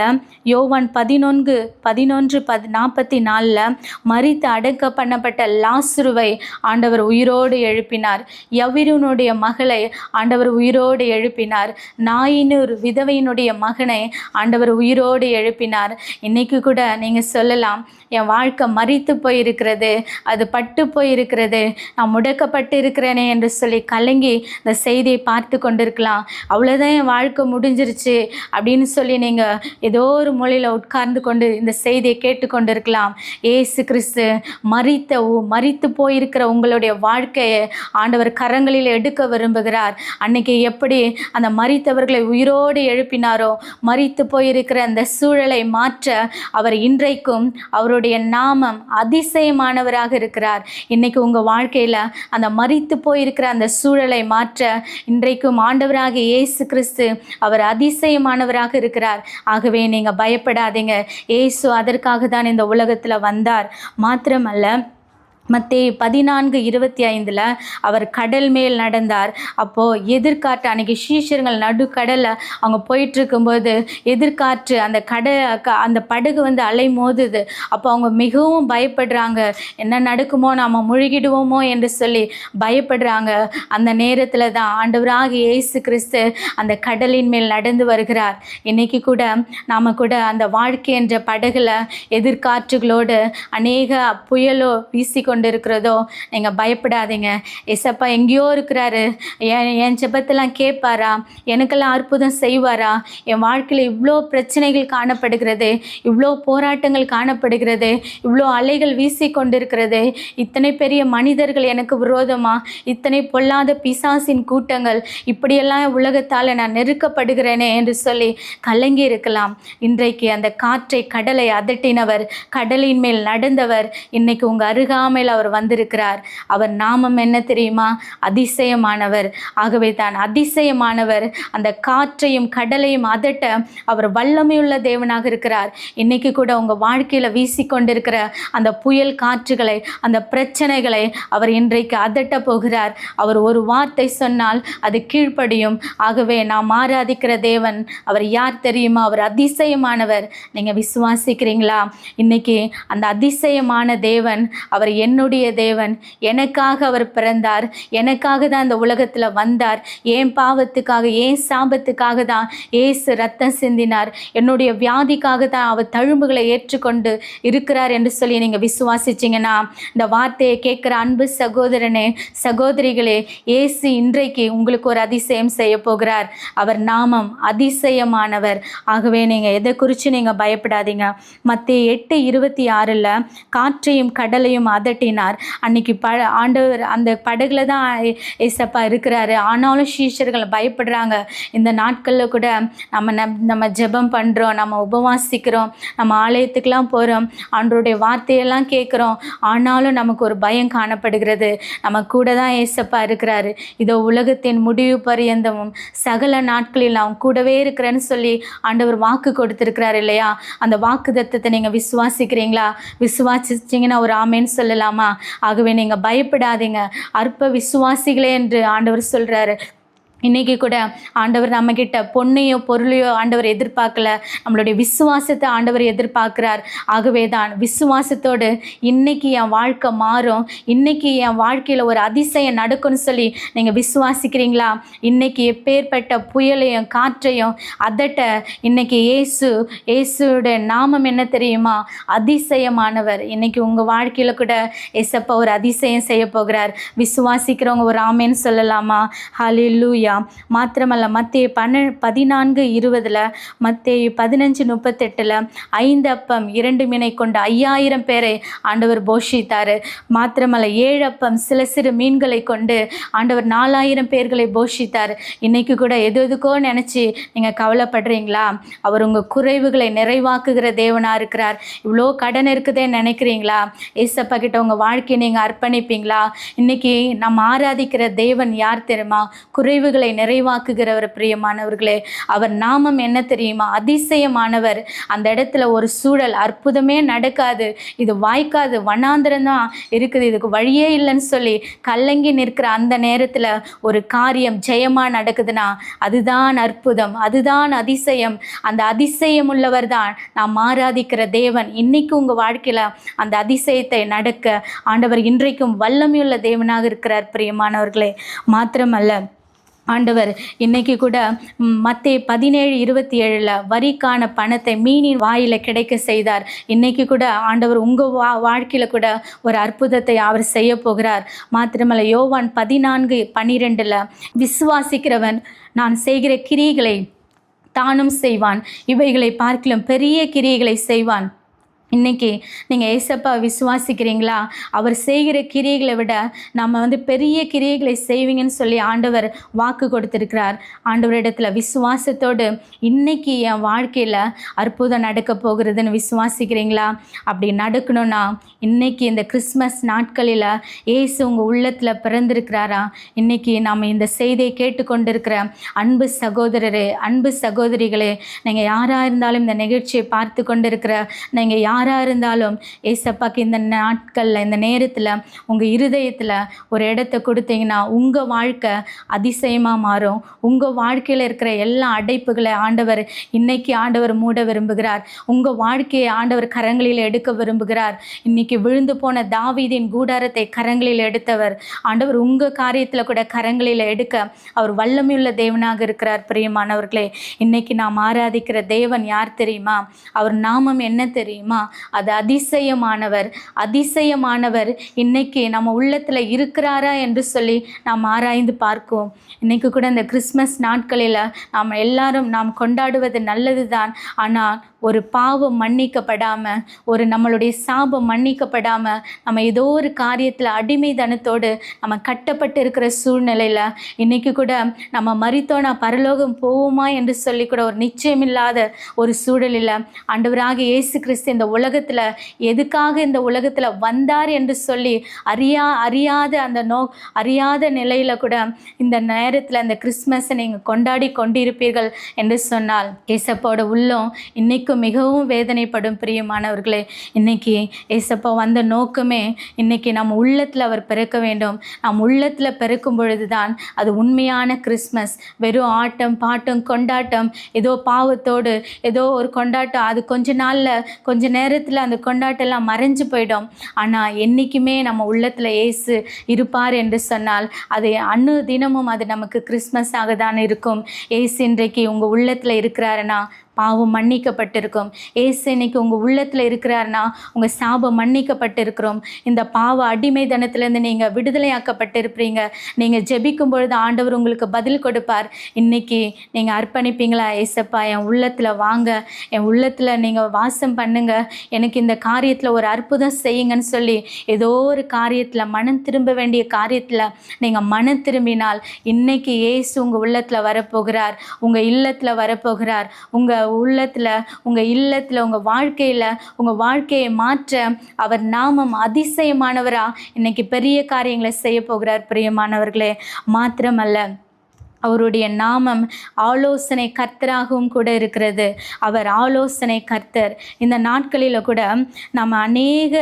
யோவான் 11:44 மரித்து அடக்க பண்ணப்பட்ட லாசருவை ஆண்டவர் உயிரோடு எழுப்பினார். யவீருனுடைய மகளை ஆண்டவர் உயிரோடு எழுப்பினார். நாயினூர் விதவையினுடைய மகனை ஆண்டவர் உயிரோடு எழுப்பினார். இன்னைக்கு கூட நீங்கள் சொல்லலாம், என் வாழ்க்கை மரித்து போயிருக்கிறது, அது பட்டு போயிருக்கிறது, நான் முடக்கப்பட்டு இருக்கிறேனே என்று சொல்லி கலங்கி இந்த செய்தியை பார்த்து கொண்டிருக்கலாம். அவ்வளோதான், என் வாழ்க்கை முடிஞ்சிருச்சு அப்படின்னு சொல்லி நீங்கள் ஏதோ ஒரு மூலையில் உட்கார்ந்து கொண்டு இந்த செய்தியை கேட்டுக்கொண்டு இருக்கலாம். ஏசு கிறிஸ்து மரித்து போயிருக்கிற உங்களுடைய வாழ்க்கையை ஆண்டவர் கரங்களில் எடுக்க விரும்புகிறார். அன்னைக்கு எப்படி அந்த மரித்தவர்களை உயிரோடு எழுப்பினாரோ, மரித்து போயிருக்கிற அந்த சூழலை மாற்ற அவர் இன்றைக்கும் அவருடைய நாமம் அதிசயமானவராக இருக்கிறார். இன்னைக்கு உங்கள் வாழ்க்கையில் அந்த மரித்து போயிருக்கிற அந்த சூழலை மாற்ற இன்றைக்கும் ஆண்டவராக இயேசு கிறிஸ்து அவர் அதிசயமானவராக இருக்கிறார். ஆகவே நீங்கள் பயப்படாதீங்க. இயேசு அதற்காக தான் இந்த உலகத்தில் வந்தார். மாத்திரமல்ல, மத்தேயு 14:25 அவர் கடல் மேல் நடந்தார். அப்போது எதிர்காற்று, அன்றைக்கி சீஷர்கள் நடுக்கடலில் அவங்க போயிட்டுருக்கும்போது எதிர்காற்று அந்த படகு அலை மோதுது. அப்போ அவங்க மிகவும் பயப்படுறாங்க. என்ன நடக்குமோ, நாம் முழுகிடுவோமோ என்று சொல்லி பயப்படுறாங்க. அந்த நேரத்தில் தான் ஆண்டவராக இயேசு கிறிஸ்து அந்த கடலின் மேல் நடந்து வருகிறார். இன்றைக்கி கூட நாம் கூட அந்த வாழ்க்கை என்ற படகுல எதிர்காற்றுகளோடு அநேக புயலோ வீசி இருக்கிறதோ, நீங்கள் பயப்படாதீங்க. ஏசப்பா எங்கேயோ இருக்கிறாரு, என் ஜெபத்தெல்லாம் கேட்பாரா, எனக்கெல்லாம் அற்புதம் செய்வாரா, என் வாழ்க்கையில் இவ்வளோ பிரச்சனைகள் காணப்படுகிறது, இவ்வளோ போராட்டங்கள் காணப்படுகிறது, இவ்வளோ அலைகள் வீசி கொண்டிருக்கிறது, இத்தனை பெரிய மனிதர்கள் எனக்கு விரோதமாக, இத்தனை பொல்லாத பிசாசின் கூட்டங்கள், இப்படியெல்லாம் உலகத்தால் நான் நெருக்கப்படுகிறேனே என்று சொல்லி கலங்கி இருக்கலாம். இன்றைக்கு அந்த காற்றை, கடலை அதட்டினவர், கடலின் மேல் நடந்தவர் இன்னைக்கு உங்கள் அருகாமையில் மேல் அவர் வந்திருக்கிறார். அவர் நாமம் என்ன தெரியுமா? அதிசயமானவர். ஆகவே தான் அதிசயமானவர். அந்த காற்றையும் கடலையும் அதட்ட அவர் வல்லமையுள்ள தேவனாக இருக்கிறார். இன்னைக்கு கூட உங்கள் வாழ்க்கையில் வீசிக்கொண்டிருக்கிற அந்த புயல் காற்றுகளை, அந்த பிரச்சனைகளை அவர் இன்றைக்கு அதட்ட போகிறார். அவர் ஒரு வார்த்தை சொன்னால் அது கீழ்ப்படியும். ஆகவே நாம் ஆராதிக்கிற தேவன் அவர் யார் தெரியுமா? அவர் அதிசயமானவர். நீங்கள் விசுவாசிக்கிறீங்களா? இன்னைக்கு அந்த அதிசயமான தேவன் அவர் என்னுடைய தேவன். எனக்காக அவர் பிறந்தார். எனக்காக தான் இந்த உலகத்தில் வந்தார். ஏன் பாவத்துக்காக, ஏன் சாபத்துக்காக தான் ஏசு ரத்தம் சிந்தினார். என்னுடைய வியாதிக்காக தான் அவர் தழும்புகளை ஏற்றுக்கொண்டு இருக்கிறார் என்று சொல்லி நீங்கள் விசுவாசிச்சிங்கன்னா, இந்த வார்த்தையை கேட்குற அன்பு சகோதரனே, சகோதரிகளே, ஏசு இன்றைக்கு உங்களுக்கு ஒரு அதிசயம் செய்ய போகிறார். அவர் நாமம் அதிசயமானவர். ஆகவே நீங்கள் எதை குறித்து நீங்கள் பயப்படாதீங்க. மத்தேயு 8:26 காற்றையும் கடலையும் அதட்டினார். அன்னைக்கு ஆண்டவர் அந்த படகுல தான் ஏசப்பா இருக்கிறாரு. ஆனாலும் சீஷர்கள் பயப்படுறாங்க. இந்த நாட்களில் கூட நம்ம ஜெபம் பண்ணுறோம், நம்ம உபவாசிக்கிறோம், நம்ம ஆலயத்துக்கெலாம் போகிறோம், ஆண்டவருடைய வார்த்தையெல்லாம் கேட்குறோம். ஆனாலும் நமக்கு ஒரு பயம் காணப்படுகிறது. நம்ம கூட தான் ஏசப்பா இருக்கிறாரு. இதோ உலகத்தின் முடிவு பரியந்தமும் சகல நாட்களில் நான் கூடவே இருக்கிறேன்னு சொல்லி ஆண்டவர் வாக்கு கொடுத்துருக்கிறார் இல்லையா? அந்த வாக்கு தத்தத்தை நீங்கள் விசுவாசிக்கிறீங்களா? விசுவாசிச்சிங்கன்னா ஒரு ஆமேன்னு சொல்லலாமா? ஆகவே நீங்கள் பயப்படாதீங்க, அற்ப விசுவாசிகளே என்று ஆண்டவர் சொல்கிறாரு. இன்றைக்கி கூட ஆண்டவர் நம்மக்கிட்ட பொண்ணையோ பொருளையோ ஆண்டவர் எதிர்பார்க்கல, நம்மளுடைய விசுவாசத்தை ஆண்டவர் எதிர்பார்க்குறார். ஆகவே தான் விசுவாசத்தோடு இன்றைக்கி என் வாழ்க்கை மாறும், இன்றைக்கி என் வாழ்க்கையில் ஒரு அதிசயம் நடக்கும்னு சொல்லி நீங்கள் விசுவாசிக்கிறீங்களா? இன்றைக்கி எப்பேற்பட்ட புயலையும் காற்றையும் அதட்ட இன்றைக்கி இயேசுடைய நாமம் என்ன தெரியுமா? அதிசயமானவர். இன்றைக்கி உங்கள் வாழ்க்கையில் கூட ஏசப்பா ஒரு அதிசயம் செய்ய போகிறார். விசுவாசிக்கிறவங்க ஒரு ஆமேன்னு சொல்லலாமா? ஹல்லேலூயா. மாத்திரமல்ல, மத்தேயு 14:20, மத்தேயு 15:38 5 அப்பம் 2 மீனை கொண்டு 5000 பேரை ஆண்டவர் போஷித்தார். மாத்திரமல்ல 7 அப்பம் சில சிறு மீன்களை கொண்டு ஆண்டவர் 4000 பேர்களை போஷித்தார். இன்னைக்கு கூட எதுக்கோ நினச்சி நீங்கள் கவலைப்படுறீங்களா? அவர் உங்கள் குறைவுகளை நிறைவாக்குகிற தேவனாக இருக்கிறார். இவ்வளோ கடன் இருக்குதே நினைக்கிறீங்களா? ஏசப்பா கிட்ட உங்கள் வாழ்க்கையை நீங்கள் அர்ப்பணிப்பீங்களா? இன்னைக்கு நம்ம ஆராதிக்கிற தேவன் யார் தெரியுமா? குறைவுகளை நிறைவாக்குகிறவர். பிரியமானவர்களே, அவர் நாமம் என்ன தெரியுமா? அதிசயமானவர். அந்த இடத்துல ஒரு சூழல் அற்புதமே நடக்காது, இது வாய்க்காது, வனாந்திரம்தான் இருக்குது, இதுக்கு வழியே இல்லைன்னு சொல்லி கலங்கி நிற்கிற அந்த நேரத்தில் ஒரு காரியம் ஜெயமாக நடக்குதுன்னா அதுதான் அற்புதம், அதுதான் அதிசயம். அந்த அதிசயம் உள்ளவர் தான் நாம் ஆராதிக்கிற தேவன். இன்னைக்கு உங்கள் வாழ்க்கையில் அந்த அதிசயத்தை நடக்க ஆண்டவர் இன்றைக்கும் வல்லமையுள்ள தேவனாக இருக்கிறார். பிரியமானவர்களே, மாத்திரமல்ல ஆண்டவர் இன்னைக்கு கூட மத்தேயு 17:27 வரிக்கான பணத்தை மீனின் வாயில் கிடைக்க செய்தார். இன்னைக்கு கூட ஆண்டவர் உங்கள் வாழ்க்கையில் கூட ஒரு அற்புதத்தை அவர் செய்ய போகிறார். மாத்திரமல்ல யோவான் 14:12 விசுவாசிக்கிறவன் நான் செய்கிற கிரியைகளை தானும் செய்வான், இவைகளை பார்க்கிலும் பெரிய கிரியைகளை செய்வான். இன்றைக்கி நீங்கள் ஏசப்பா விசுவாசிக்கிறீங்களா? அவர் செய்கிற கிரியைகளை விட நம்ம பெரிய கிரியைகளை செய்வீங்கன்னு சொல்லி ஆண்டவர் வாக்கு கொடுத்துருக்கிறார். ஆண்டவரிடத்தில் விசுவாசத்தோடு இன்றைக்கி என் வாழ்க்கையில் அற்புதம் நடக்க போகிறதுன்னு விசுவாசிக்கிறீங்களா? அப்படி நடக்கணும்னா இன்றைக்கி இந்த கிறிஸ்மஸ் நாட்களில் ஏசு உங்கள் உள்ளத்தில் பிறந்திருக்கிறாரா? இன்றைக்கி நாம் இந்த செய்தியை கேட்டுக்கொண்டிருக்கிற அன்பு சகோதரரே, அன்பு சகோதரிகளே, நீங்கள் யாராக இருந்தாலும் இந்த நிகழ்ச்சியை பார்த்து கொண்டிருக்கிற நீங்கள் யாராக இருந்தாலும் ஏசப்பாக்கு இந்த நாட்களில் இந்த நேரத்தில் உங்கள் இருதயத்தில் ஒரு இடத்தை கொடுத்தீங்கன்னா உங்கள் வாழ்க்கை அதிசயமாக மாறும். உங்கள் வாழ்க்கையில் இருக்கிற எல்லா அடைப்புகளை ஆண்டவர் இன்னைக்கு ஆண்டவர் மூட விரும்புகிறார். உங்கள் வாழ்க்கையை ஆண்டவர் கரங்களில் எடுக்க விரும்புகிறார். இன்னைக்கு விழுந்து போன தாவீதின் கூடாரத்தை கரங்களில் எடுத்தவர் ஆண்டவர் உங்கள் காரியத்தில் கூட கரங்களில் எடுக்க அவர் வல்லமையுள்ள தேவனாக இருக்கிறார். பிரியமானவர்களே, இன்னைக்கு நாம் ஆராதிக்கிற தேவன் யார் தெரியுமா? அவர் நாமம் என்ன தெரியுமா? அது அதிசயமானவர். அதிசயமானவர் இன்னைக்கு நம்ம உள்ளத்தில் இருக்கிறாரா என்று சொல்லி நாம் ஆராய்ந்து பார்க்குவோம். இன்னைக்கு கூட இந்த கிறிஸ்மஸ் நாட்களில் நாம் எல்லாரும் நாம் கொண்டாடுவது நல்லது தான். ஆனால் ஒரு பாவம் மன்னிக்கப்படாமல், ஒரு நம்மளுடைய சாபம் மன்னிக்கப்படாமல், நம்ம ஏதோ ஒரு காரியத்தில் அடிமைத்தனத்தோடு நம்ம கட்டப்பட்டு இருக்கிற சூழ்நிலையில் இன்றைக்கி கூட நம்ம மரித்தோனா பரலோகம் போவோமா என்று சொல்லி கூட ஒரு நிச்சயமில்லாத ஒரு சூழலில் ஆண்டவராக இயேசு கிறிஸ்து இந்த உலகத்தில் எதுக்காக இந்த உலகத்தில் வந்தார் என்று சொல்லி அறியாத நிலையில் கூட இந்த நேரத்தில் இந்த கிறிஸ்மஸை நீங்கள் கொண்டாடி கொண்டிருப்பீர்கள் என்று சொன்னால் ஏசப்பாவோட உள்ளம் இன்றைக்கும் மிகவும் வேதனைப்படும். பிரியமானவர்களே, இன்றைக்கி ஏசப்பா வந்த நோக்கமே இன்றைக்கி நம்ம உள்ளத்தில் அவர் பிறக்க வேண்டும். நம் உள்ளத்தில் பிறக்கும் பொழுது தான் அது உண்மையான கிறிஸ்மஸ். வெறும் ஆட்டம் பாட்டம் கொண்டாட்டம், ஏதோ பாவத்தோடு ஏதோ ஒரு கொண்டாட்டம், அது கொஞ்ச நேரத்தில் அந்த கொண்டாட்டம்லாம் மறைஞ்சு போயிடும். ஆனால் என்றைக்குமே நம்ம உள்ளத்தில் இயேசு இருப்பார் என்று சொன்னால் அது தினமும் அது நமக்கு கிறிஸ்மஸாக தான் இருக்கும். இயேசு இன்றைக்கு உங்கள் உள்ளத்தில் இருக்கிறாருன்னா பாவம் மன்னிக்கப்பட்டிருக்கும். ஏசு இன்னைக்கு உங்கள் உள்ளத்தில் இருக்கிறாருன்னா உங்கள் சாபம் மன்னிக்கப்பட்டிருக்கிறோம். இந்த பாவ அடிமைத்தனத்திலேருந்து நீங்கள் விடுதலையாக்கப்பட்டிருப்பீங்க. நீங்கள் ஜெபிக்கும் பொழுது ஆண்டவர் உங்களுக்கு பதில் கொடுப்பார். இன்றைக்கி நீங்கள் அர்ப்பணிப்பீங்களா? ஏசப்பா, என் உள்ளத்தில் வாங்க, என் உள்ளத்தில் நீங்கள் வாசம் பண்ணுங்க, எனக்கு இந்த காரியத்தில் ஒரு அற்புதம் செய்யுங்கன்னு சொல்லி ஏதோ ஒரு காரியத்தில் மனம் திரும்ப வேண்டிய காரியத்தில் நீங்கள் மனம் திரும்பினால் இன்றைக்கி ஏசு உங்கள் உள்ளத்தில் வரப்போகிறார், உங்கள் இல்லத்தில் வரப்போகிறார். உங்கள் இல்லத்தில் உங்கள் வாழ்க்கையை மாற்ற அவர் நாமம் அதிசயமானவராக இன்னைக்கு பெரிய காரியங்களை செய்ய போகிறார். பிரியமானவர்களே, மாத்திரமல்ல, அவருடைய நாமம் ஆலோசனை கர்த்தராகவும் கூட இருக்கிறது. அவர் ஆலோசனை கர்த்தர். இந்த நாட்களில் கூட நம்ம அநேக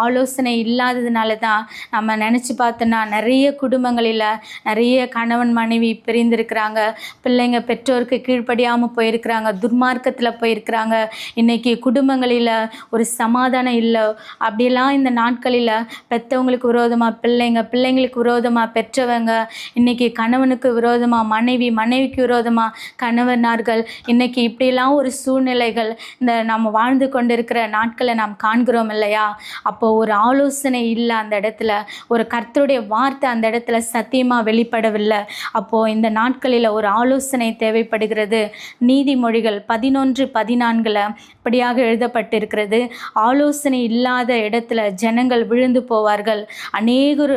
ஆலோசனை இல்லாததுனால தான் நம்ம நினச்சி பார்த்தோன்னா நிறைய குடும்பங்களில் நிறைய கணவன் மனைவி பிரிந்திருக்கிறாங்க, பிள்ளைங்க பெற்றோருக்கு கீழ்ப்படியாமல் போயிருக்கிறாங்க, துர்மார்க்கத்தில் போயிருக்கிறாங்க. இன்றைக்கி குடும்பங்களில் ஒரு சமாதானம் இல்லை. அப்படியெல்லாம் இந்த நாட்களில் பெற்றவங்களுக்கு விரோதமாக பிள்ளைங்களுக்கு விரோதமாக பெற்றவங்க, இன்றைக்கி கணவனுக்கு விரோதமாக மனைவிக்கு விரோதமாக கணவனார்கள், இன்னைக்கு இப்படிலாம் ஒரு சூழ்நிலைகள் இந்த நம்ம வாழ்ந்து கொண்டிருக்கிற நாட்களை நாம் காண்கிறோம் இல்லையா? அப்போது ஒரு ஆலோசனை இல்லை, அந்த இடத்துல ஒரு கர்த்தருடைய வார்த்தை அந்த இடத்துல சத்தியமாக வெளிப்படவில்லை. அப்போது இந்த நாட்களில் ஒரு ஆலோசனை தேவைப்படுகிறது. நீதிமொழிகள் 11:14 இப்படியாக எழுதப்பட்டிருக்கிறது, ஆலோசனை இல்லாத இடத்துல ஜனங்கள் விழுந்து போவார்கள், அநேகர்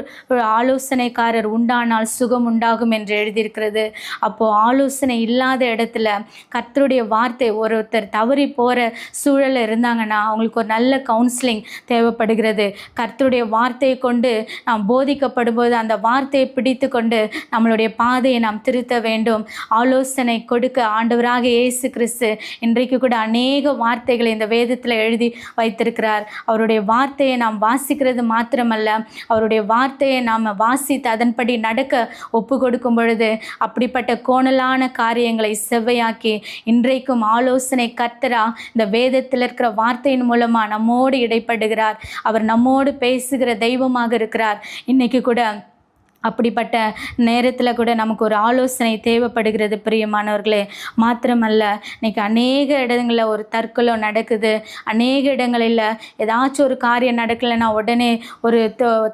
ஆலோசனைக்காரர் உண்டானால் சுகம் உண்டாகும் என்று எழுதியிருக்கிறது. அப்போது ஆலோசனை இல்லாத இடத்துல கர்த்தருடைய வார்த்தை, ஒருத்தர் தவறி போகிற சூழலில் இருந்தாங்கன்னா அவங்களுக்கு ஒரு நல்ல கவுன்சிலிங் தேவைப்படுகிறது. கர்த்தருடைய வார்த்தையை கொண்டு நாம் போதிக்கப்படும்போது அந்த வார்த்தையை பிடித்து கொண்டு நம்மளுடைய பாதையை நாம் திருத்த வேண்டும். ஆலோசனை கொடுக்க ஆண்டவராக இயேசு கிறிஸ்து இன்றைக்கு கூட அநேக வார்த்தைகளை இந்த வேதத்தில் எழுதி வைத்திருக்கிறார். அவருடைய வார்த்தையை நாம் வாசிக்கிறது மாத்திரமல்ல, அவருடைய வார்த்தையை நாம் வாசித்து அதன்படி நடக்க ஒப்பு கொடுக்கும் பொழுது அப்படிப்பட்ட கோணலான காரியங்களை செவ்வையாக்கி இன்றைக்கும் ஆலோசனை கர்த்தரா இந்த வேதத்தில் இருக்கிற வார்த்தையின் மூலமாக நம்மோடு இடைப்படுகிறார். அவர் நம்மோடு பேசுகிற தெய்வமாக இருக்கிறார். இன்னைக்கு கூட அப்படிப்பட்ட நேரத்தில் கூட நமக்கு ஒரு ஆலோசனை தேவைப்படுகிறது. பிரியமானவர்களே, மாத்திரமல்ல, இன்றைக்கி அநேக இடங்களில் ஒரு தற்கொலை நடக்குது. அநேக இடங்களில் ஏதாச்சும் ஒரு காரியம் நடக்கலைன்னா உடனே ஒரு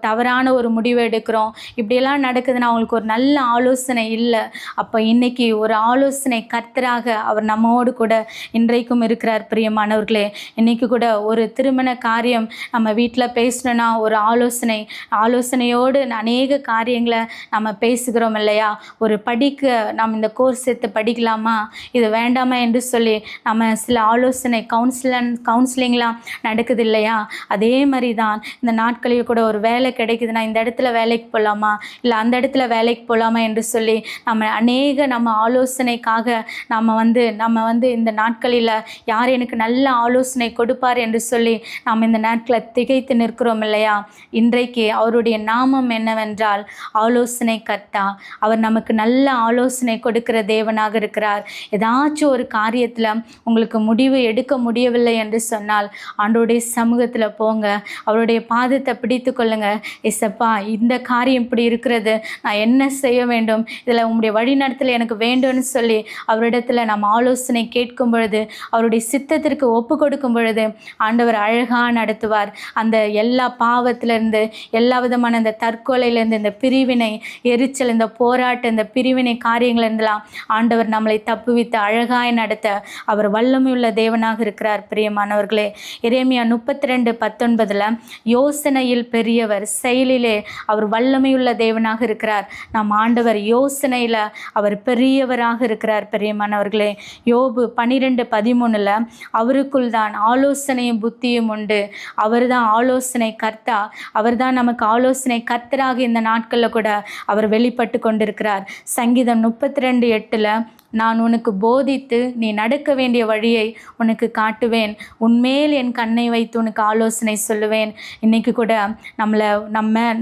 தவறான ஒரு முடிவை எடுக்கிறோம். இப்படியெல்லாம் நடக்குதுன்னா அவங்களுக்கு ஒரு நல்ல ஆலோசனை இல்லை. அப்போ இன்றைக்கி ஒரு ஆலோசனை கர்த்தராக அவர் நம்மோடு கூட இன்றைக்கும் இருக்கிறார். பிரியமானவர்களே, இன்றைக்கி கூட ஒரு திருமண காரியம் நம்ம வீட்டில் பேசணுன்னா ஒரு ஆலோசனையோடு அநேக காரியங்களை நம்ம பேசுகிறோம் இல்லையா? ஒரு நம்ம இந்த கோர்ஸ் எடுத்து படிக்கலாமா, இது வேண்டாமா என்று சொல்லி நம்ம சில ஆலோசனை கவுன்சிலிங்லாம் நடக்குது இல்லையா? அதே மாதிரி தான் இந்த நாட்களில் கூட ஒரு வேலை கிடைக்குதுன்னா இந்த இடத்துல வேலைக்கு போகலாமா, இல்லை அந்த இடத்துல வேலைக்கு போகலாமா என்று சொல்லி நம்ம ஆலோசனைக்காக நம்ம வந்து இந்த நாட்களில் யார் எனக்கு நல்ல ஆலோசனை கொடுப்பார் என்று சொல்லி நாம் இந்த நாட்களில் திகைத்து நிற்கிறோம் இல்லையா? இன்றைக்கு அவருடைய நாமம் என்னவென்றால் ஆலோசனை கர்த்தா. அவர் நமக்கு நல்ல ஆலோசனை கொடுக்கிற தேவனாக இருக்கிறார். ஏதாச்சும் ஒரு காரியத்தில் உங்களுக்கு முடிவு எடுக்க முடியவில்லை என்று சொன்னால் ஆண்டவருடைய சமூகத்தில் போங்க, அவருடைய பாதத்தை பிடித்து கொள்ளுங்க. ஏசப்பா, இந்த காரியம் இப்படி இருக்கிறது, நான் என்ன செய்ய வேண்டும், இதில் உங்களுடைய வழிநடத்தல் எனக்கு வேண்டும்னு சொல்லி அவரிடத்தில் நம்ம ஆலோசனை கேட்கும் பொழுது, அவருடைய சித்தத்திற்கு ஒப்பு கொடுக்கும் பொழுது ஆண்டவர் அழகாக நடத்துவார். அந்த எல்லா பாவத்திலேருந்து, எல்லா விதமான இந்த தற்கொலையிலேருந்து, இந்த பிரிவினை, எரிச்சல், இந்த போராட்டம், இந்த பிரிவினை காரியங்கள் இருந்தெல்லாம் ஆண்டவர் நம்மளை தப்புவித்து அழகாய் நடத்த அவர் வல்லமையுள்ள தேவனாக இருக்கிறார். பிரியமானவர்களே, எரேமியா 32:19 யோசனையில் பெரியவர், செயலிலே அவர் வல்லமையுள்ள தேவனாக இருக்கிறார். நம் ஆண்டவர் யோசனையில் அவர் பெரியவராக இருக்கிறார். பிரியமானவர்களே, யோபு 12:13 அவருக்குள் தான் ஆலோசனையும் புத்தியும் உண்டு. அவர் தான் ஆலோசனை கர்த்தா. அவர் தான் நமக்கு ஆலோசனை கர்த்தராக இந்த நாட்களில் கூட அவர் வெளிப்பட்டு கொண்டிருக்கிறார். சங்கீதம் 32:8 நான் உனக்கு போதித்து நீ நடக்க வேண்டிய வழியை உனக்கு காட்டுவேன், உன்மேல் என் கண்ணை வைத்து உனக்கு ஆலோசனை சொல்லுவேன். இன்றைக்கி கூட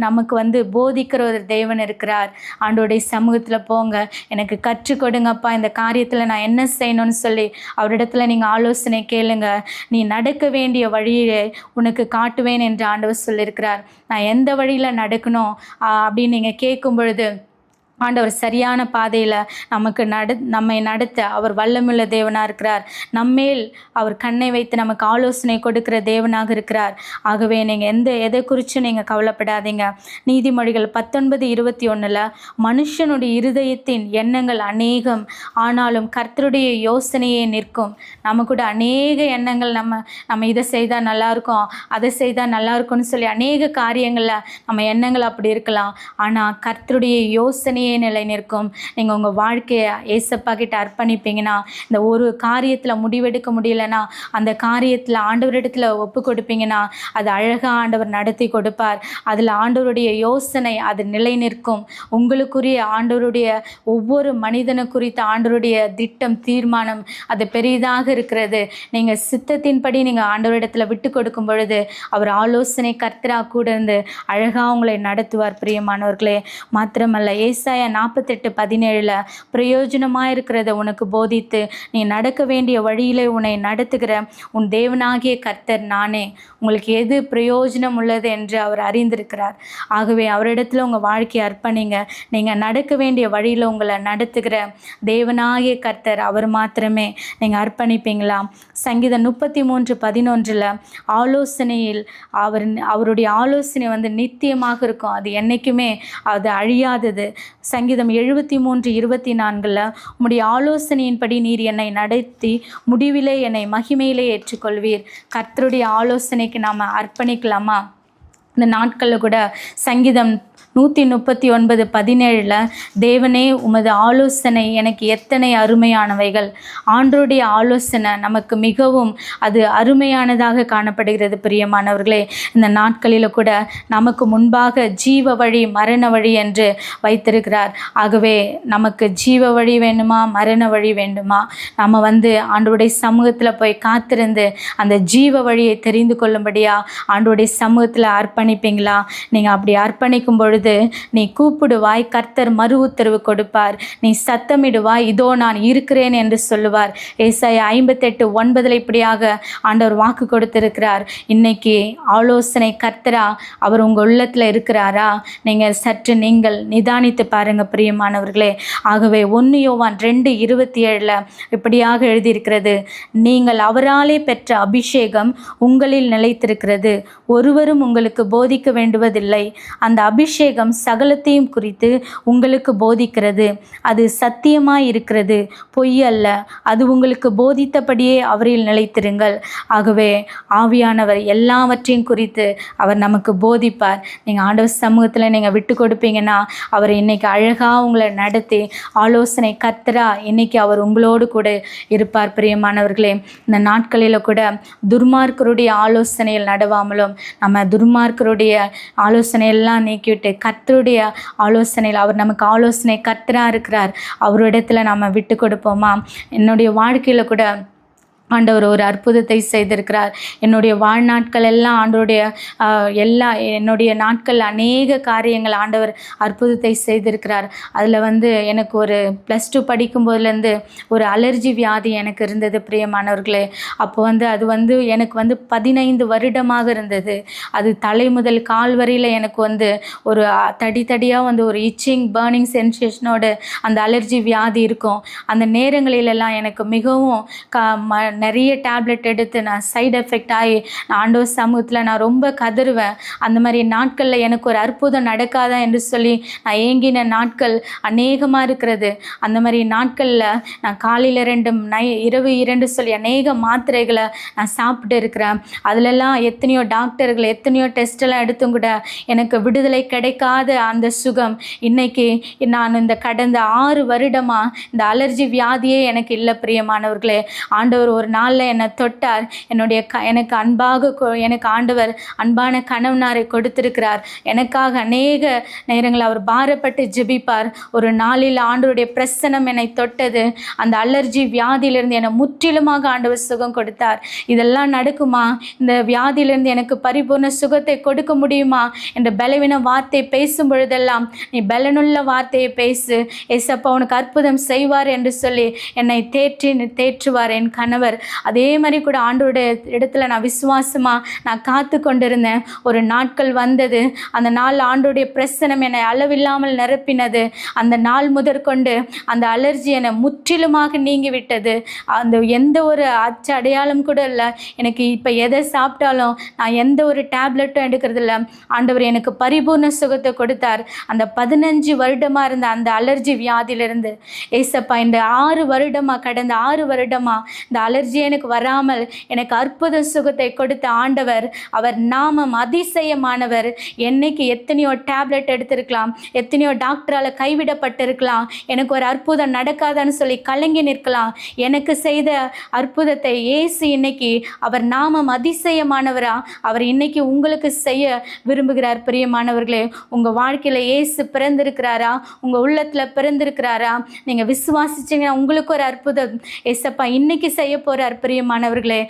நமக்கு போதிக்கிற ஒரு தேவன் இருக்கிறார். ஆண்டோடைய சமூகத்தில் போங்க, எனக்கு கற்றுக் கொடுங்கப்பா, இந்த காரியத்தில் நான் என்ன செய்யணும்னு சொல்லி அவரிடத்துல நீங்கள் ஆலோசனை கேளுங்க. நீ நடக்க வேண்டிய வழியை உனக்கு காட்டுவேன் என்று ஆண்டவர் சொல்லியிருக்கிறார். நான் எந்த வழியில் நடக்கணும் அப்படின்னு நீங்கள் கேட்கும் பொழுது ஆண்டவர் சரியான பாதையில் நம்மை நடத்த அவர் வல்லமுள்ள தேவனாக இருக்கிறார். நம்மேல் அவர் கண்ணை வைத்து நமக்கு ஆலோசனை கொடுக்கிற தேவனாக இருக்கிறார். ஆகவே நீங்கள் எதை குறித்து நீங்கள் கவலைப்படாதீங்க. நீதிமொழிகள் 19:21 மனுஷனுடைய இருதயத்தின் எண்ணங்கள் அநேகம், ஆனாலும் கர்த்தருடைய யோசனையே நிற்கும். நம்ம கூட அநேக எண்ணங்கள், நம்ம இதை செய்தால் நல்லாயிருக்கும், அதை செய்தால் நல்லாயிருக்கும்னு சொல்லி அநேக காரியங்களில் நம்ம எண்ணங்கள் அப்படி இருக்கலாம். ஆனால் கர்த்தருடைய யோசனையே நிலை நிற்கும். நீங்கள் உங்கள் வாழ்க்கையை ஏசப்பா கிட்ட அர்ப்பணிப்பீங்கன்னா, இந்த ஒரு காரியத்தில் முடிவெடுக்க முடியலன்னா அந்த காரியத்தில் ஆண்டவரிடத்தில் ஒப்பு கொடுப்பீங்கன்னா அது அழகாக ஆண்டவர் நடத்தி கொடுப்பார். அதில் ஆண்டவருடைய யோசனை அது நிலை நிற்கும். உங்களுக்குரிய ஆண்டவருடைய ஒவ்வொரு மனிதனு குறித்த ஆண்டவருடைய திட்டம், தீர்மானம் அது பெரிதாக இருக்கிறது. நீங்கள் சித்தத்தின்படி நீங்கள் ஆண்டவரிடத்தில் விட்டு கொடுக்கும் பொழுது அவர் ஆலோசனை கர்த்தராக கூட இருந்து அழகாக உங்களை நடத்துவார். பிரியமானவர்களே, மாத்திரமல்ல ஏசாயா 48:17 பிரயோஜனமாக இருக்கிறத உனக்கு போதித்து நீ நடக்க வேண்டிய வழியிலே உன்னை நடத்துகிற உன் தேவனாகிய கர்த்தர் நானே. உங்களுக்கு எது பிரயோஜனம் உள்ளது என்று அவர் அறிந்திருக்கிறார். ஆகவே அவரிடத்துல உங்கள் வாழ்க்கையை அர்ப்பணிங்க. நீங்கள் நடக்க வேண்டிய வழியில் உங்களை நடத்துகிற தேவனாகிய கர்த்தர் அவர் மாத்திரமே நீங்கள் அர்ப்பணிப்பீங்களா? சங்கீதம் 33:11 ஆலோசனையில் அவருடைய ஆலோசனை நித்தியமாக இருக்கும், அது என்றைக்குமே அது அழியாதது. சங்கீதம் 73:24 உம்முடைய ஆலோசனையின்படி நீர் என்னை நடத்தி முடிவிலே என்னை மகிமையிலே ஏற்றுக்கொள்வீர். கர்த்தருடைய ஆலோசனைக்கு நாம் அர்ப்பணிக்கலாமா? இந்த நாட்களில் கூட சங்கீதம் 139:17 தேவனே உமது ஆலோசனை எனக்கு எத்தனை அருமையானவைகள். ஆண்டவருடைய ஆலோசனை நமக்கு மிகவும் அது அருமையானதாக காணப்படுகிறது. பிரியமானவர்களே, இந்த நாட்களில் கூட நமக்கு முன்பாக ஜீவ வழி மரண வழி என்று வைத்திருக்கிறார். ஆகவே நமக்கு ஜீவ வழி வேண்டுமா மரண வழி வேண்டுமா? நம்ம ஆண்டவருடைய சமூகத்தில் போய் காத்திருந்து அந்த ஜீவ வழியை தெரிந்து கொள்ளும்படியா ஆண்டவருடைய சமூகத்தில் அர்ப்பணிப்பீங்களா? நீங்கள் அப்படி அர்ப்பணிக்கும் பொழுது நீ கூப்பிடுவாய், கர்த்தர் மறு உத்தரவு கொடுப்பார். நீ சத்தமிடுவாய், இதோ நான் இருக்கிறேன் என்று சொல்லுவார். ஏசாயா 58:9 இப்படியாக ஆண்டவர் வாக்கு கொடுத்திருக்கிறார். இன்னைக்கு ஆலோசனை கர்த்தரா அவர் உங்கள் உள்ளத்தில் இருக்கிறாரா? நீங்கள் நிதானித்து பாருங்க பிரியமானவர்களே. ஆகவே 1 யோவான் 2:27 இப்படியாக எழுதியிருக்கிறது, நீங்கள் அவராலே பெற்ற அபிஷேகம் உங்களில் நிலைத்திருக்கிறது, ஒருவரும் உங்களுக்கு போதிக்க வேண்டுவதில்லை. அந்த அபிஷேகம் சகலத்தையும் குறித்து உங்களுக்கு போதிக்கிறது, அது சத்தியமாய் இருக்கிறது, பொய் அல்ல. அது உங்களுக்கு போதித்தபடியே அவரில் நிலைத்திருங்கள். ஆகவே ஆவியானவர் எல்லாவற்றையும் குறித்து அவர் நமக்கு போதிப்பார். நீங்கள் ஆண்டவர் சமூகத்தில் நீங்கள் விட்டு கொடுப்பீங்கன்னா அவர் இன்னைக்கு அழகாக உங்களை நடத்தி ஆலோசனை கர்த்தரா இன்னைக்கு அவர் உங்களோடு கூட இருப்பார். பிரியமானவர்களே, இந்த நாட்களில் கூட துர்மார்க்கருடைய ஆலோசனையில் நடவாமலும் நம்ம துர்மார்க்கருடைய ஆலோசனையெல்லாம் நீக்கிவிட்டு கர்த்தருடைய ஆலோசனையில் அவர் நமக்கு ஆலோசனை கர்த்தராக இருக்கிறார், அவரிடத்துல நாம் விட்டு கொடுப்போமா? என்னுடைய வாழ்க்கையில் கூட ஆண்டவர் ஒரு அற்புதத்தை செய்திருக்கிறார். என்னுடைய வாழ்நாட்கள் எல்லாம் ஆண்டவருடைய என்னுடைய நாட்கள் அநேக காரியங்கள் ஆண்டவர் அற்புதத்தை செய்திருக்கிறார். அதில் எனக்கு ஒரு +2 படிக்கும்போதுலேருந்து ஒரு அலர்ஜி வியாதி எனக்கு இருந்தது பிரியமானவர்களே. அப்போ அது எனக்கு 15 வருடமாக இருந்தது. அது தலை முதல் கால் வரையில் எனக்கு ஒரு தடியாக ஒரு இச்சிங் பர்னிங் சென்சேஷனோடு அந்த அலர்ஜி வியாதி இருக்கும். அந்த நேரங்களிலெல்லாம் எனக்கு மிகவும் நிறைய டேப்லெட் எடுத்து நான் சைடு எஃபெக்ட் ஆகி நான் ஆண்டவர் சமூகத்தில் நான் ரொம்ப கதறுவேன். அந்த மாதிரி நாட்களில் எனக்கு ஒரு அற்புதம் நடக்காதா என்று சொல்லி நான் ஏங்கின நாட்கள் அநேகமாக இருக்கிறது. அந்த மாதிரி நாட்களில் நான் காலையில் 2 இரவு 2 சொல்லி அநேக மாத்திரைகளை நான் சாப்பிட்டு இருக்கிறேன். அதிலெல்லாம் எத்தனையோ டாக்டர்கள் எத்தனையோ டெஸ்டெல்லாம் எடுத்தும் கூட எனக்கு விடுதலை கிடைக்காத அந்த சுகம் இன்னைக்கு நான் இந்த கடந்த 6 வருடமாக இந்த அலர்ஜி வியாதியே எனக்கு இல்லை. பிரியமானவர்களே, ஆண்டவர் ஒரு நாளில் என்னை தொட்டார். எனக்கு எனக்கு ஆண்டவர் அன்பான கணவனாரை கொடுத்திருக்கிறார். எனக்காக அநேக நேரங்கள் அவர் பாரப்பட்டு ஜெபிப்பார். ஒரு நாளில் ஆண்டவருடைய பிரசனம் என்னை தொட்டது. அந்த அலர்ஜி வியாதியிலிருந்து என்னை முற்றிலுமாக ஆண்டவர் சுகம் கொடுத்தார். இதெல்லாம் நடக்குமா? இந்த வியாதியிலிருந்து எனக்கு பரிபூர்ண சுகத்தை கொடுக்க முடியுமா என்ற பலவீன வார்த்தை பேசும் பொழுதெல்லாம் நீ பலனுள்ள வார்த்தையை பேசு, ஏசப்பா உனக்கு அற்புதம் செய்வார் என்று சொல்லி என்னை தேற்றுவார் என் கணவர். அதே மாதிரி கூட ஆண்டவருடைய இடத்துல நான் நான் காத்து கொண்டிருந்தேன். ஒரு நாட்கள் வந்தது. அந்த நாள் ஆண்டவருடைய பிரசனம் என்னை அளவில்லாமல் நிரப்பினது. அந்த நாள் முதற்கொண்டு அந்த அலர்ஜி என்னை முற்றிலுமாக நீங்கிவிட்டது. அந்த எந்த ஒரு அடையாளம் கூட இல்லை. எனக்கு இப்போ எதை சாப்பிட்டாலும் நான் எந்த ஒரு டேப்லெட்டும் எடுக்கிறதில்ல. ஆண்டவர் எனக்கு பரிபூர்ண சுகத்தை கொடுத்தார். அந்த 15 வருடமாக இருந்த அந்த அலர்ஜி வியாதியிலிருந்து ஏசப்பா இந்த 6 வருடமாக கடந்த 6 வருடமாக இந்த அலர்ஜி எனக்கு வராமல் எனக்கு அற்புத சுகத்தை கொடுத்த ஆண்டவர், அவர் நாமம் அதிசயமானவர். என்னைக்கு எத்தனையோ டேப்லெட் எடுத்திருக்கலாம், எத்தனையோ டாக்டரால் கைவிடப்பட்டிருக்கலாம், எனக்கு ஒரு அற்புதம் நடக்காதான்னு சொல்லி கலங்கி நிற்கலாம். எனக்கு செய்த அற்புதத்தை இயேசு இன்னைக்கு அவர் நாமம் அதிசயமானவரா அவர் இன்னைக்கு உங்களுக்கு செய்ய விரும்புகிறார். பிரியமானவர்களே, உங்கள் வாழ்க்கையில் இயேசு பிறந்திருக்கிறாரா? உங்கள் உள்ளத்தில் பிறந்திருக்கிறாரா? நீங்கள் விசுவாசிச்சிங்கன்னா உங்களுக்கு ஒரு அற்புதம் ஏசப்பா இன்னைக்கு செய்ய போகிறார். பிரியமானவர்களே,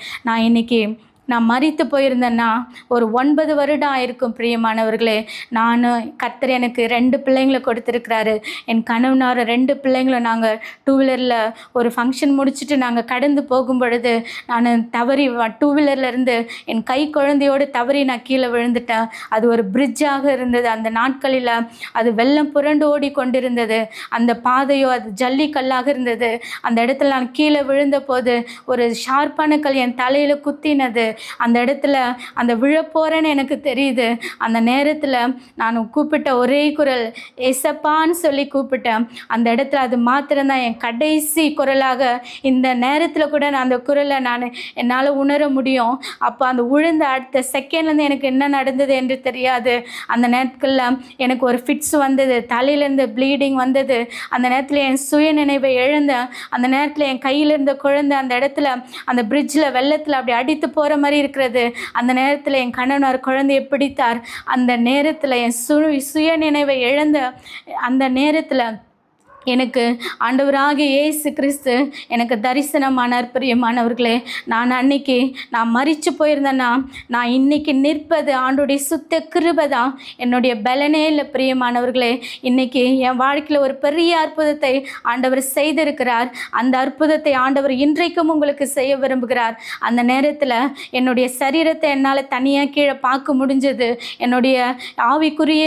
நான் மரித்து போயிருந்தேன்னா ஒரு 9 வருடம் ஆயிருக்கும். பிரியமானவர்களே, கர்த்தர் எனக்கு 2 பிள்ளைங்களை கொடுத்துருக்கிறாரு. என் கணவனார் 2 பிள்ளைங்களும் நாங்கள் 2 வீலரில் ஒரு ஃபங்க்ஷன் முடிச்சுட்டு நாங்கள் கடந்து போகும் பொழுது நான் தவறி 2 வீலர்லேருந்து என் கை குழந்தையோடு தவறி நான் கீழே விழுந்துட்டேன். அது ஒரு பிரிட்ஜாக இருந்தது. அந்த நாட்களில் அது வெள்ளம் புரண்டு ஓடி கொண்டிருந்தது. அந்த பாதையோ அது ஜல்லிக்கல்லாக இருந்தது. அந்த இடத்துல நான் கீழே விழுந்த போது ஒரு ஷார்ப்பான கல் என் தலையில் குத்தினது. அந்த இடத்துல அந்த விழப்போறேன்னு எனக்கு தெரியுது. அந்த நேரத்தில் நான் கூப்பிட்ட ஒரே குரல் ஏசப்பான்னு சொல்லி கூப்பிட்டேன். அந்த இடத்துல அது மாத்திரம்தான் என் கடைசி குரலாக. இந்த நேரத்தில் கூட நான் அந்த குரலை என்னால் உணர முடியும். அப்போ அந்த விழுந்த அடுத்த செகண்ட்லேருந்து எனக்கு என்ன நடந்தது என்று தெரியாது. அந்த நேரத்தில் எனக்கு ஒரு ஃபிட்ஸ் வந்தது, தலையிலேருந்து ப்ளீடிங் வந்தது. அந்த நேரத்தில் என் சுய நினைவை இழந்தேன். அந்த நேரத்தில் என் கையில் இருந்த குழந்தை அந்த இடத்துல அந்த பிரிட்ஜில் வெள்ளத்தில் அப்படி அடித்து போகிற மாதிரி இருக்கிறது. அந்த நேரத்தில் என் கணவனார் குழந்தையை பிடித்தார். அந்த நேரத்தில் என் சுய நினைவை இழந்த அந்த நேரத்தில் எனக்கு ஆண்டவராகிய இயேசு கிறிஸ்து எனக்கு தரிசனமானார். பிரியமானவர்களே, நான் மரித்து போயிருந்தேன்னா நான் இன்னைக்கு நிற்பது ஆண்டவருடைய சுத்த கிருபை தான், என்னுடைய பலனே இல்லை. பிரியமானவர்களே, இன்னைக்கு என் வாழ்க்கையில் ஒரு பெரிய அற்புதத்தை ஆண்டவர் செய்திருக்கிறார். அந்த அற்புதத்தை ஆண்டவர் இன்றைக்கும் உங்களுக்கு செய்ய விரும்புகிறார். அந்த நேரத்தில் என்னுடைய சரீரத்தை என்னால் தனியாக கீழே பார்க்க முடிஞ்சது. என்னுடைய ஆவிக்குரிய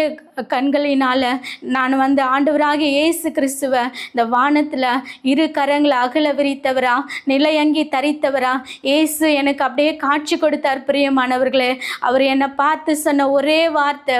கண்களினால் நான் ஆண்டவராகிய இயேசு கிறிஸ்துவை இந்த வானத்தில் 2 கரங்களை அகல விரித்தவரா, நிலையங்கி தரித்தவரா இயேசு எனக்கு அப்படியே காட்சி கொடுத்தார். பிரியமானவர்களே, அவர் என்னை பார்த்து சொன்ன ஒரே வார்த்தை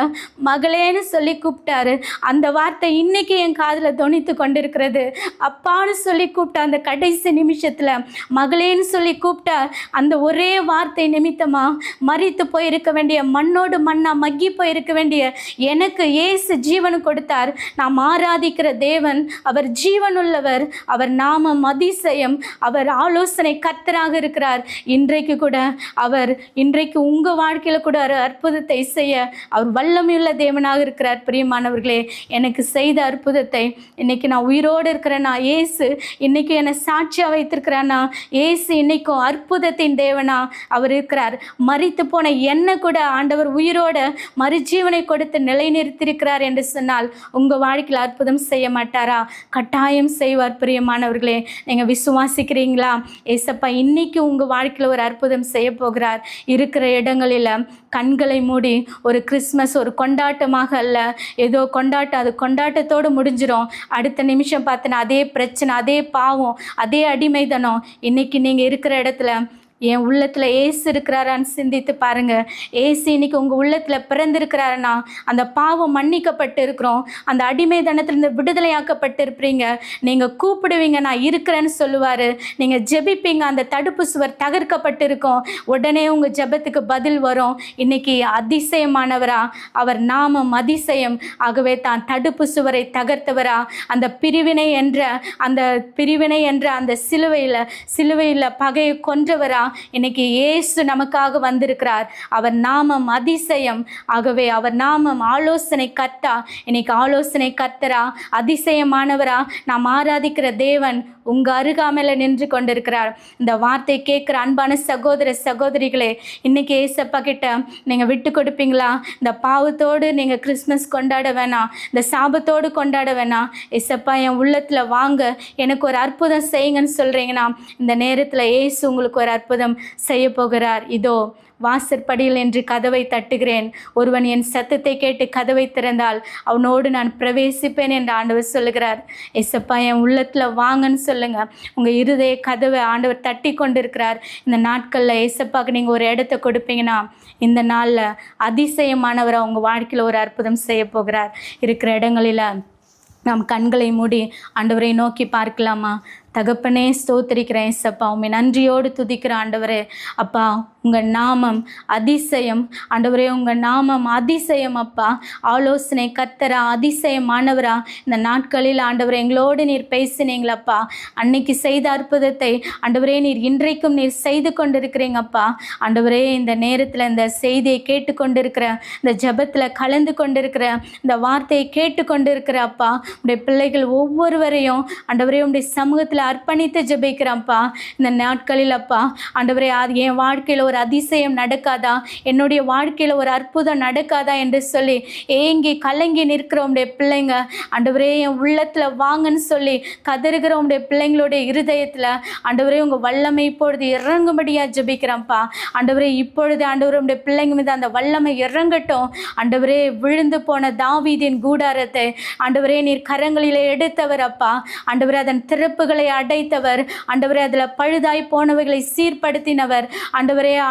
மகளேன்னு சொல்லி கூப்பிட்டாரு. அந்த வார்த்தை இன்னைக்கு என் காதில் தொனித்து கொண்டிருக்கிறது. அப்பான்னு சொல்லி கூப்பிட்ட அந்த கடைசி நிமிஷத்தில் மகளேன்னு சொல்லி கூப்பிட்டா அந்த ஒரே வார்த்தை நிமித்தமாக மரித்து போயிருக்க வேண்டிய, மண்ணோடு மண்ணா மக்கி போயிருக்க வேண்டிய எனக்கு இயேசு ஜீவன் கொடுத்தார். நாம் ஆராதிக்கிற தேவன் அவர் ஜீவனுள்ளவர். அவர் நாமம் அதிசயம். அவர் ஆலோசனை கர்த்தராக இருக்கிறார். இன்றைக்கு உங்கள் வாழ்க்கையில் கூட ஒரு அற்புதத்தை செய்ய அவர் வல்லமையுள்ள தேவனாக இருக்கிறார். பிரியமானவர்களே, எனக்கு செய்த அற்புதத்தை இன்னைக்கு நான் உயிரோடு இருக்கிறேன்னா இயேசு இன்னைக்கு என்னை சாட்சியாக வைத்திருக்கிறான்னா இயேசு இன்னைக்கும் அற்புதத்தின் தேவனா அவர் இருக்கிறார். மரித்து போன என்னை கூட ஆண்டவர் உயிரோட மறுஜீவனை கொடுத்து நிலைநிறுத்தி வைத்திருக்கிறார் என்று சொன்னால் உங்கள் வாழ்க்கையில் அற்புதம் செய்ய மாட்டாரா? கட்டாயம் செய்வார். பிரியமானவர்களே, நீங்கள் விசுவாசிக்கிறீங்களா? ஏசப்பா இன்னைக்கு உங்கள் வாழ்க்கையில் ஒரு அற்புதம் செய்ய போகிறார். இருக்கிற இடங்களில் கண்களை மூடி ஒரு கிறிஸ்மஸ் ஒரு கொண்டாட்டமாக அல்ல, ஏதோ கொண்டாட்டம், அது கொண்டாட்டத்தோடு முடிஞ்சிடும். அடுத்த நிமிஷம் பார்த்தனா அதே பிரச்சனை, அதே பாவம், அதே அடிமைதனம். இன்னைக்கு நீங்கள் இருக்கிற இடத்துல என் உள்ளத்தில் ஏசு இருக்கிறாரான்னு சிந்தித்து பாருங்கள். ஏசு இன்னைக்கு உங்கள் உள்ளத்தில் பிறந்திருக்கிறாருன்னா அந்த பாவம் மன்னிக்கப்பட்டு இருக்கிறோம், அந்த அடிமைதனத்திலிருந்து விடுதலையாக்கப்பட்டு இருப்பீங்க. நீங்கள் கூப்பிடுவீங்க, நான் இருக்கிறேன்னு சொல்லுவார். நீங்கள் ஜெபிப்பீங்க, அந்த தடுப்பு சுவர் தகர்க்கப்பட்டு இருக்கும். உடனே உங்கள் ஜெபத்துக்கு பதில் வரும். இன்னைக்கு அதிசயமானவரா, அவர் நாமம் அதிசயம். ஆகவே தான் தடுப்பு சுவரை தகர்த்தவரா, அந்த பிரிவினை என்ற அந்த சிலுவையில் பகையை கொன்றவரா, இன்னைக்கு இயேசு நமக்காக வந்திருக்கிறார். அவர் நாமம் அதிசயம். ஆகவே அவர் நாமம் ஆலோசனை கர்த்தா. இன்னைக்கு ஆலோசனை கர்த்தரா, அதிசயமானவரா, நாம் ஆராதிக்கிற தேவன் உங்கள் அருகாமையில் நின்று கொண்டிருக்கிறார். இந்த வார்த்தை கேட்குற அன்பான சகோதர சகோதரிகளே, இன்னைக்கு ஏசப்பா கிட்ட நீங்கள் விட்டு கொடுப்பீங்களா? இந்த பாவத்தோடு நீங்கள் கிறிஸ்மஸ் கொண்டாட வேணாம், இந்த சாபத்தோடு கொண்டாட வேணாம். ஏசப்பா என் உள்ளத்தில் வாங்க, எனக்கு ஒரு அற்புதம் செய்யுங்கன்னு சொல்கிறீங்கன்னா இந்த நேரத்தில் ஏசு உங்களுக்கு ஒரு அற்புதம் செய்ய போகிறார். இதோ வாசற்படியில் என்று கதவை தட்டுகிறேன், ஒருவன் என் சத்தத்தை கேட்டு கதவை திறந்தால் அவனோடு நான் பிரவேசிப்பேன் என்று ஆண்டவர் சொல்லுகிறார். ஏசப்பா என் உள்ளத்தில் வாங்கன்னு சொல்லுங்கள். உங்கள் இருதய கதவை ஆண்டவர் தட்டி கொண்டு இருக்கிறார். இந்த நாட்களில் ஏசப்பாக்கு நீங்கள் ஒரு இடத்த கொடுப்பீங்கன்னா இந்த நாளில் அதிசயமானவராக உங்கள் வாழ்க்கையில் ஒரு அற்புதம் செய்ய போகிறார். இருக்கிற இடங்களில் நாம் கண்களை மூடி ஆண்டவரை நோக்கி பார்க்கலாமா? தகப்பனே, ஸ்தோத்திரிக்கிறேன் ஏசப்பா, உம்மை நன்றியோடு துதிக்கிற ஆண்டவரே. அப்பா, உங்கள் நாமம் அதிசயம் ஆண்டவரே, உங்கள் நாமம் அதிசயம். அப்பா, ஆலோசனை கர்த்தரா, அதிசயமானவரா, இந்த நாட்களில் ஆண்டவரே எங்களோடு நீர் பேசினீங்களப்பா. அன்னைக்கு செய்த அற்புதத்தை ஆண்டவரே நீர் இன்றைக்கும் நீர் செய்து கொண்டிருக்கிறீங்கப்பா. ஆண்டவரே, இந்த நேரத்தில் இந்த செய்தியை கேட்டுக்கொண்டிருக்கிற, இந்த ஜெபத்தில் கலந்து கொண்டிருக்கிற, இந்த வார்த்தையை கேட்டுக்கொண்டிருக்கிற அப்பா, உடைய பிள்ளைகள் ஒவ்வொருவரையும் ஆண்டவரே உடைய சமூகத்தில் அர்ப்பணித்து ஜெபிக்கிறேன்ப்பா. இந்த நாட்களில் அப்பா ஆண்டவரே, என் வாழ்க்கையில் ஒரு அதிசயம் நடக்காதா, என்னுடைய வாழ்க்கையில் ஒரு அற்புதம் நடக்காதா என்று சொல்லி ஏங்கி கலங்கி நிற்கிற உடைய பிள்ளைங்க ஆண்டவரே என் உள்ளத்தில் வாங்கன்னு சொல்லி கதறுகிற உடைய பிள்ளைங்களுடைய இருதயத்தில் ஆண்டவரே உங்கள் வல்லமை இப்பொழுது இறங்கும்படியாக ஜெபிக்கிறேன்ப்பா. ஆண்டவரே, இப்பொழுது ஆண்டவரே உடைய பிள்ளைங்க மீது அந்த வல்லமை இறங்கட்டும். ஆண்டவரே, விழுந்து போன தாவீதின் கூடாரத்தை ஆண்டவரே நீர் கரங்களில் எடுத்தவர் அப்பா. ஆண்டவரே, அதன் திறப்புகளை அடைத்தவர். ஆண்டவரே, அதில் பழுதாய் போனவைகளை சீர்படுத்தினவர்.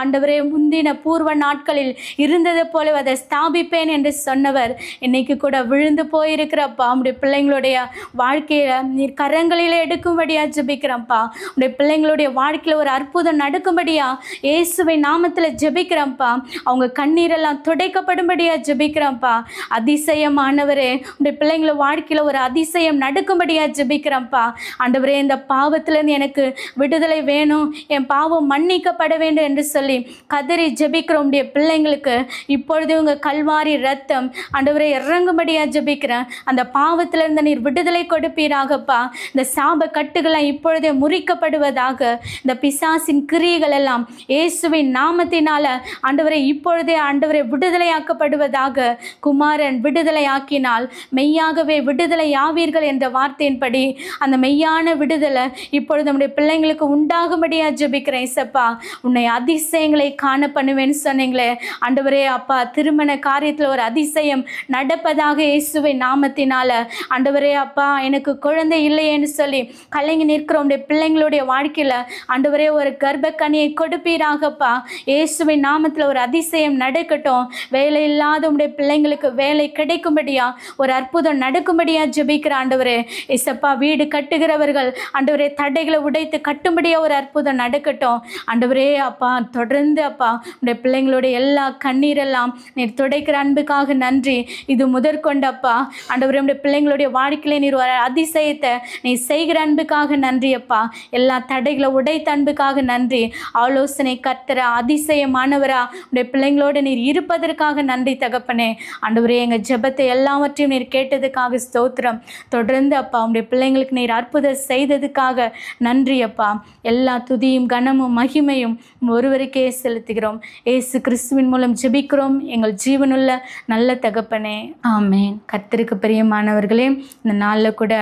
ஆண்டவரே முந்தின பூர்வ நாட்களில் இருந்தது போல அதை ஸ்தாபிப்பேன் என்று சொன்னவர். இன்னைக்கு கூட விழுந்து போயிருக்கிறப்பா உடைய பிள்ளைங்களுடைய வாழ்க்கையில நீர் கரங்களில் எடுக்கும்படியா ஜெபிக்கிறப்பா. உடைய பிள்ளைங்களுடைய வாழ்க்கையில் ஒரு அற்புதம் நடக்கும்படியா இயேசுவை நாமத்தில் ஜெபிக்கிறப்பா. அவங்க கண்ணீரெல்லாம் துடைக்கப்படும்படியா ஜெபிக்கிறப்பா. அதிசயமானவரே, உடைய பிள்ளைங்கள வாழ்க்கையில் ஒரு அதிசயம் நடக்கும்படியா ஜெபிக்கிறப்பா. ஆண்டவரே, இந்த பாவத்திலிருந்து எனக்கு விடுதலை வேணும், என் பாவம் மன்னிக்கப்பட வேண்டும் என்று சொல்லி கதறி ஜெபிக்கிற உடைய பிள்ளைங்களுக்கு இப்பொழுது உங்கள் கல்வாரி ரத்தம் ஆண்டவரே இறங்கும்படியாக ஜெபிக்கிறேன். அந்த பாவத்திலிருந்து நீர் விடுதலை கொடுப்பீராகப்பா. இந்த சாப கட்டுகளாம் இப்பொழுதே முறிக்கப்படுவதாக. இந்த பிசாசின் கிரியைகள் எல்லாம் இயேசுவின் நாமத்தினால ஆண்டவரை இப்பொழுதே ஆண்டவரை விடுதலையாக்கப்படுவதாக. குமாரன் விடுதலையாக்கினால் மெய்யாகவே விடுதலை ஆவீர்கள் என்ற வார்த்தையின்படி அந்த மெய்யான விடுதலை இப்பொழுது நம்முடைய பிள்ளைங்களுக்கு உண்டாகும்படியா ஜெபிக்கிறேன். இசப்பா, உன்னை அதிசயங்களை காண பண்ணுவேன்னு சொன்னீங்களே ஆண்டவரே. அப்பா, திருமண காரியத்தில் ஒரு அதிசயம் நடப்பதாக இயேசுவை நாமத்தினால. ஆண்டவரே அப்பா, எனக்கு குழந்தை இல்லையேன்னு சொல்லி கலங்கி நிற்கிற உடைய பிள்ளைங்களுடைய வாழ்க்கையில் ஆண்டவரே ஒரு கர்ப்பக்கனியை கொடுப்பீராகப்பா. இயேசுவை நாமத்தில் ஒரு அதிசயம் நடக்கட்டும். வேலை இல்லாத உடைய பிள்ளைங்களுக்கு வேலை கிடைக்கும்படியா ஒரு அற்புதம் நடக்கும்படியா ஜெபிக்கிற ஆண்டவரே. இசப்பா, வீடு கட்டுகிறவர்கள் ஆண்டவரே தடைகளை உடைத்து கட்டும்படியா ஒரு அற்புதம் நடக்கட்டும். ஆண்டவரே அப்பா, தொடர்ந்து அப்பா உடைய பிள்ளைங்களுடைய எல்லா கண்ணீரெல்லாம் நீர் துடைக்கிற அன்புக்காக நன்றி. இது முதற்கொண்டப்பா ஆண்டவரே உடைய பிள்ளைங்களுடைய வாழ்க்கையிலே நீர் ஒரு அதிசயத்தை நீ செய்கிற அன்புக்காக நன்றி அப்பா. எல்லா தடைகளை உடைத்த அன்புக்காக நன்றி. ஆலோசனை கர்த்தர, அதிசயமானவரா உடைய பிள்ளைங்களோடு நீர் இருப்பதற்காக நன்றி தகப்பனே. ஆண்டவரே, எங்கள் ஜெபத்தை எல்லாவற்றையும் நீர் கேட்டதுக்காக ஸ்தோத்திரம். தொடர்ந்து அப்பா உடைய பிள்ளைங்களுக்கு நீர் அற்புதம் செய்து செய்ததுக்காக நன்றி அப்பா. எல்லா துதியும் கனமும் மகிமையும் ஒருவருக்கே செலுத்துகிறோம். இயேசு கிறிஸ்துவின் மூலம் ஜெபிக்கிறோம் எங்கள் ஜீவனுள்ள நல்ல தகப்பனே, ஆமென். கர்த்தருக்கு பிரியமானவர்களே, இந்த நாளில் கூட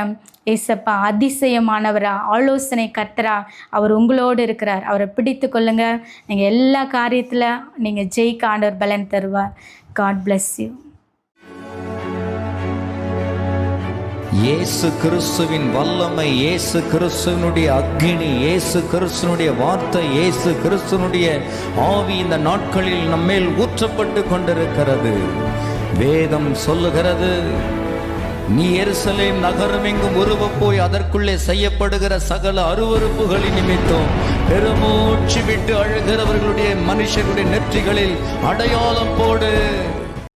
ஏசப்பா அதிசயமானவரா, ஆலோசனை கர்த்தரா, அவர் உங்களோடு இருக்கிறார். அவரை பிடித்து கொள்ளுங்க. நீங்கள் எல்லா காரியத்தில் நீங்கள் ஜெயிக்க ஆண்டவர் பலன் தருவார். God bless you. இயேசு கிறிஸ்துவின் வல்லமை, இயேசு கிறிஸ்துவனுடைய அக்கினி, இயேசு கிறிஸ்துவனுடைய வார்த்தை, இயேசு கிறிஸ்துவனுடைய ஆவி இந்த நாட்களில் நம்மேல் ஊற்றப்பட்டு கொண்டிருக்கிறது. வேதம் சொல்லுகிறது, நீ எருசலேம் நகரம் எங்கும் உருவ போய் அதற்குள்ளே செய்யப்படுகிற சகல அருவருப்புகளின் நிமித்தம் பெருமூச்சு விட்டு அழுகிறவர்களுடைய மனுஷருடைய நெற்றிகளில் அடையாளம் போடு.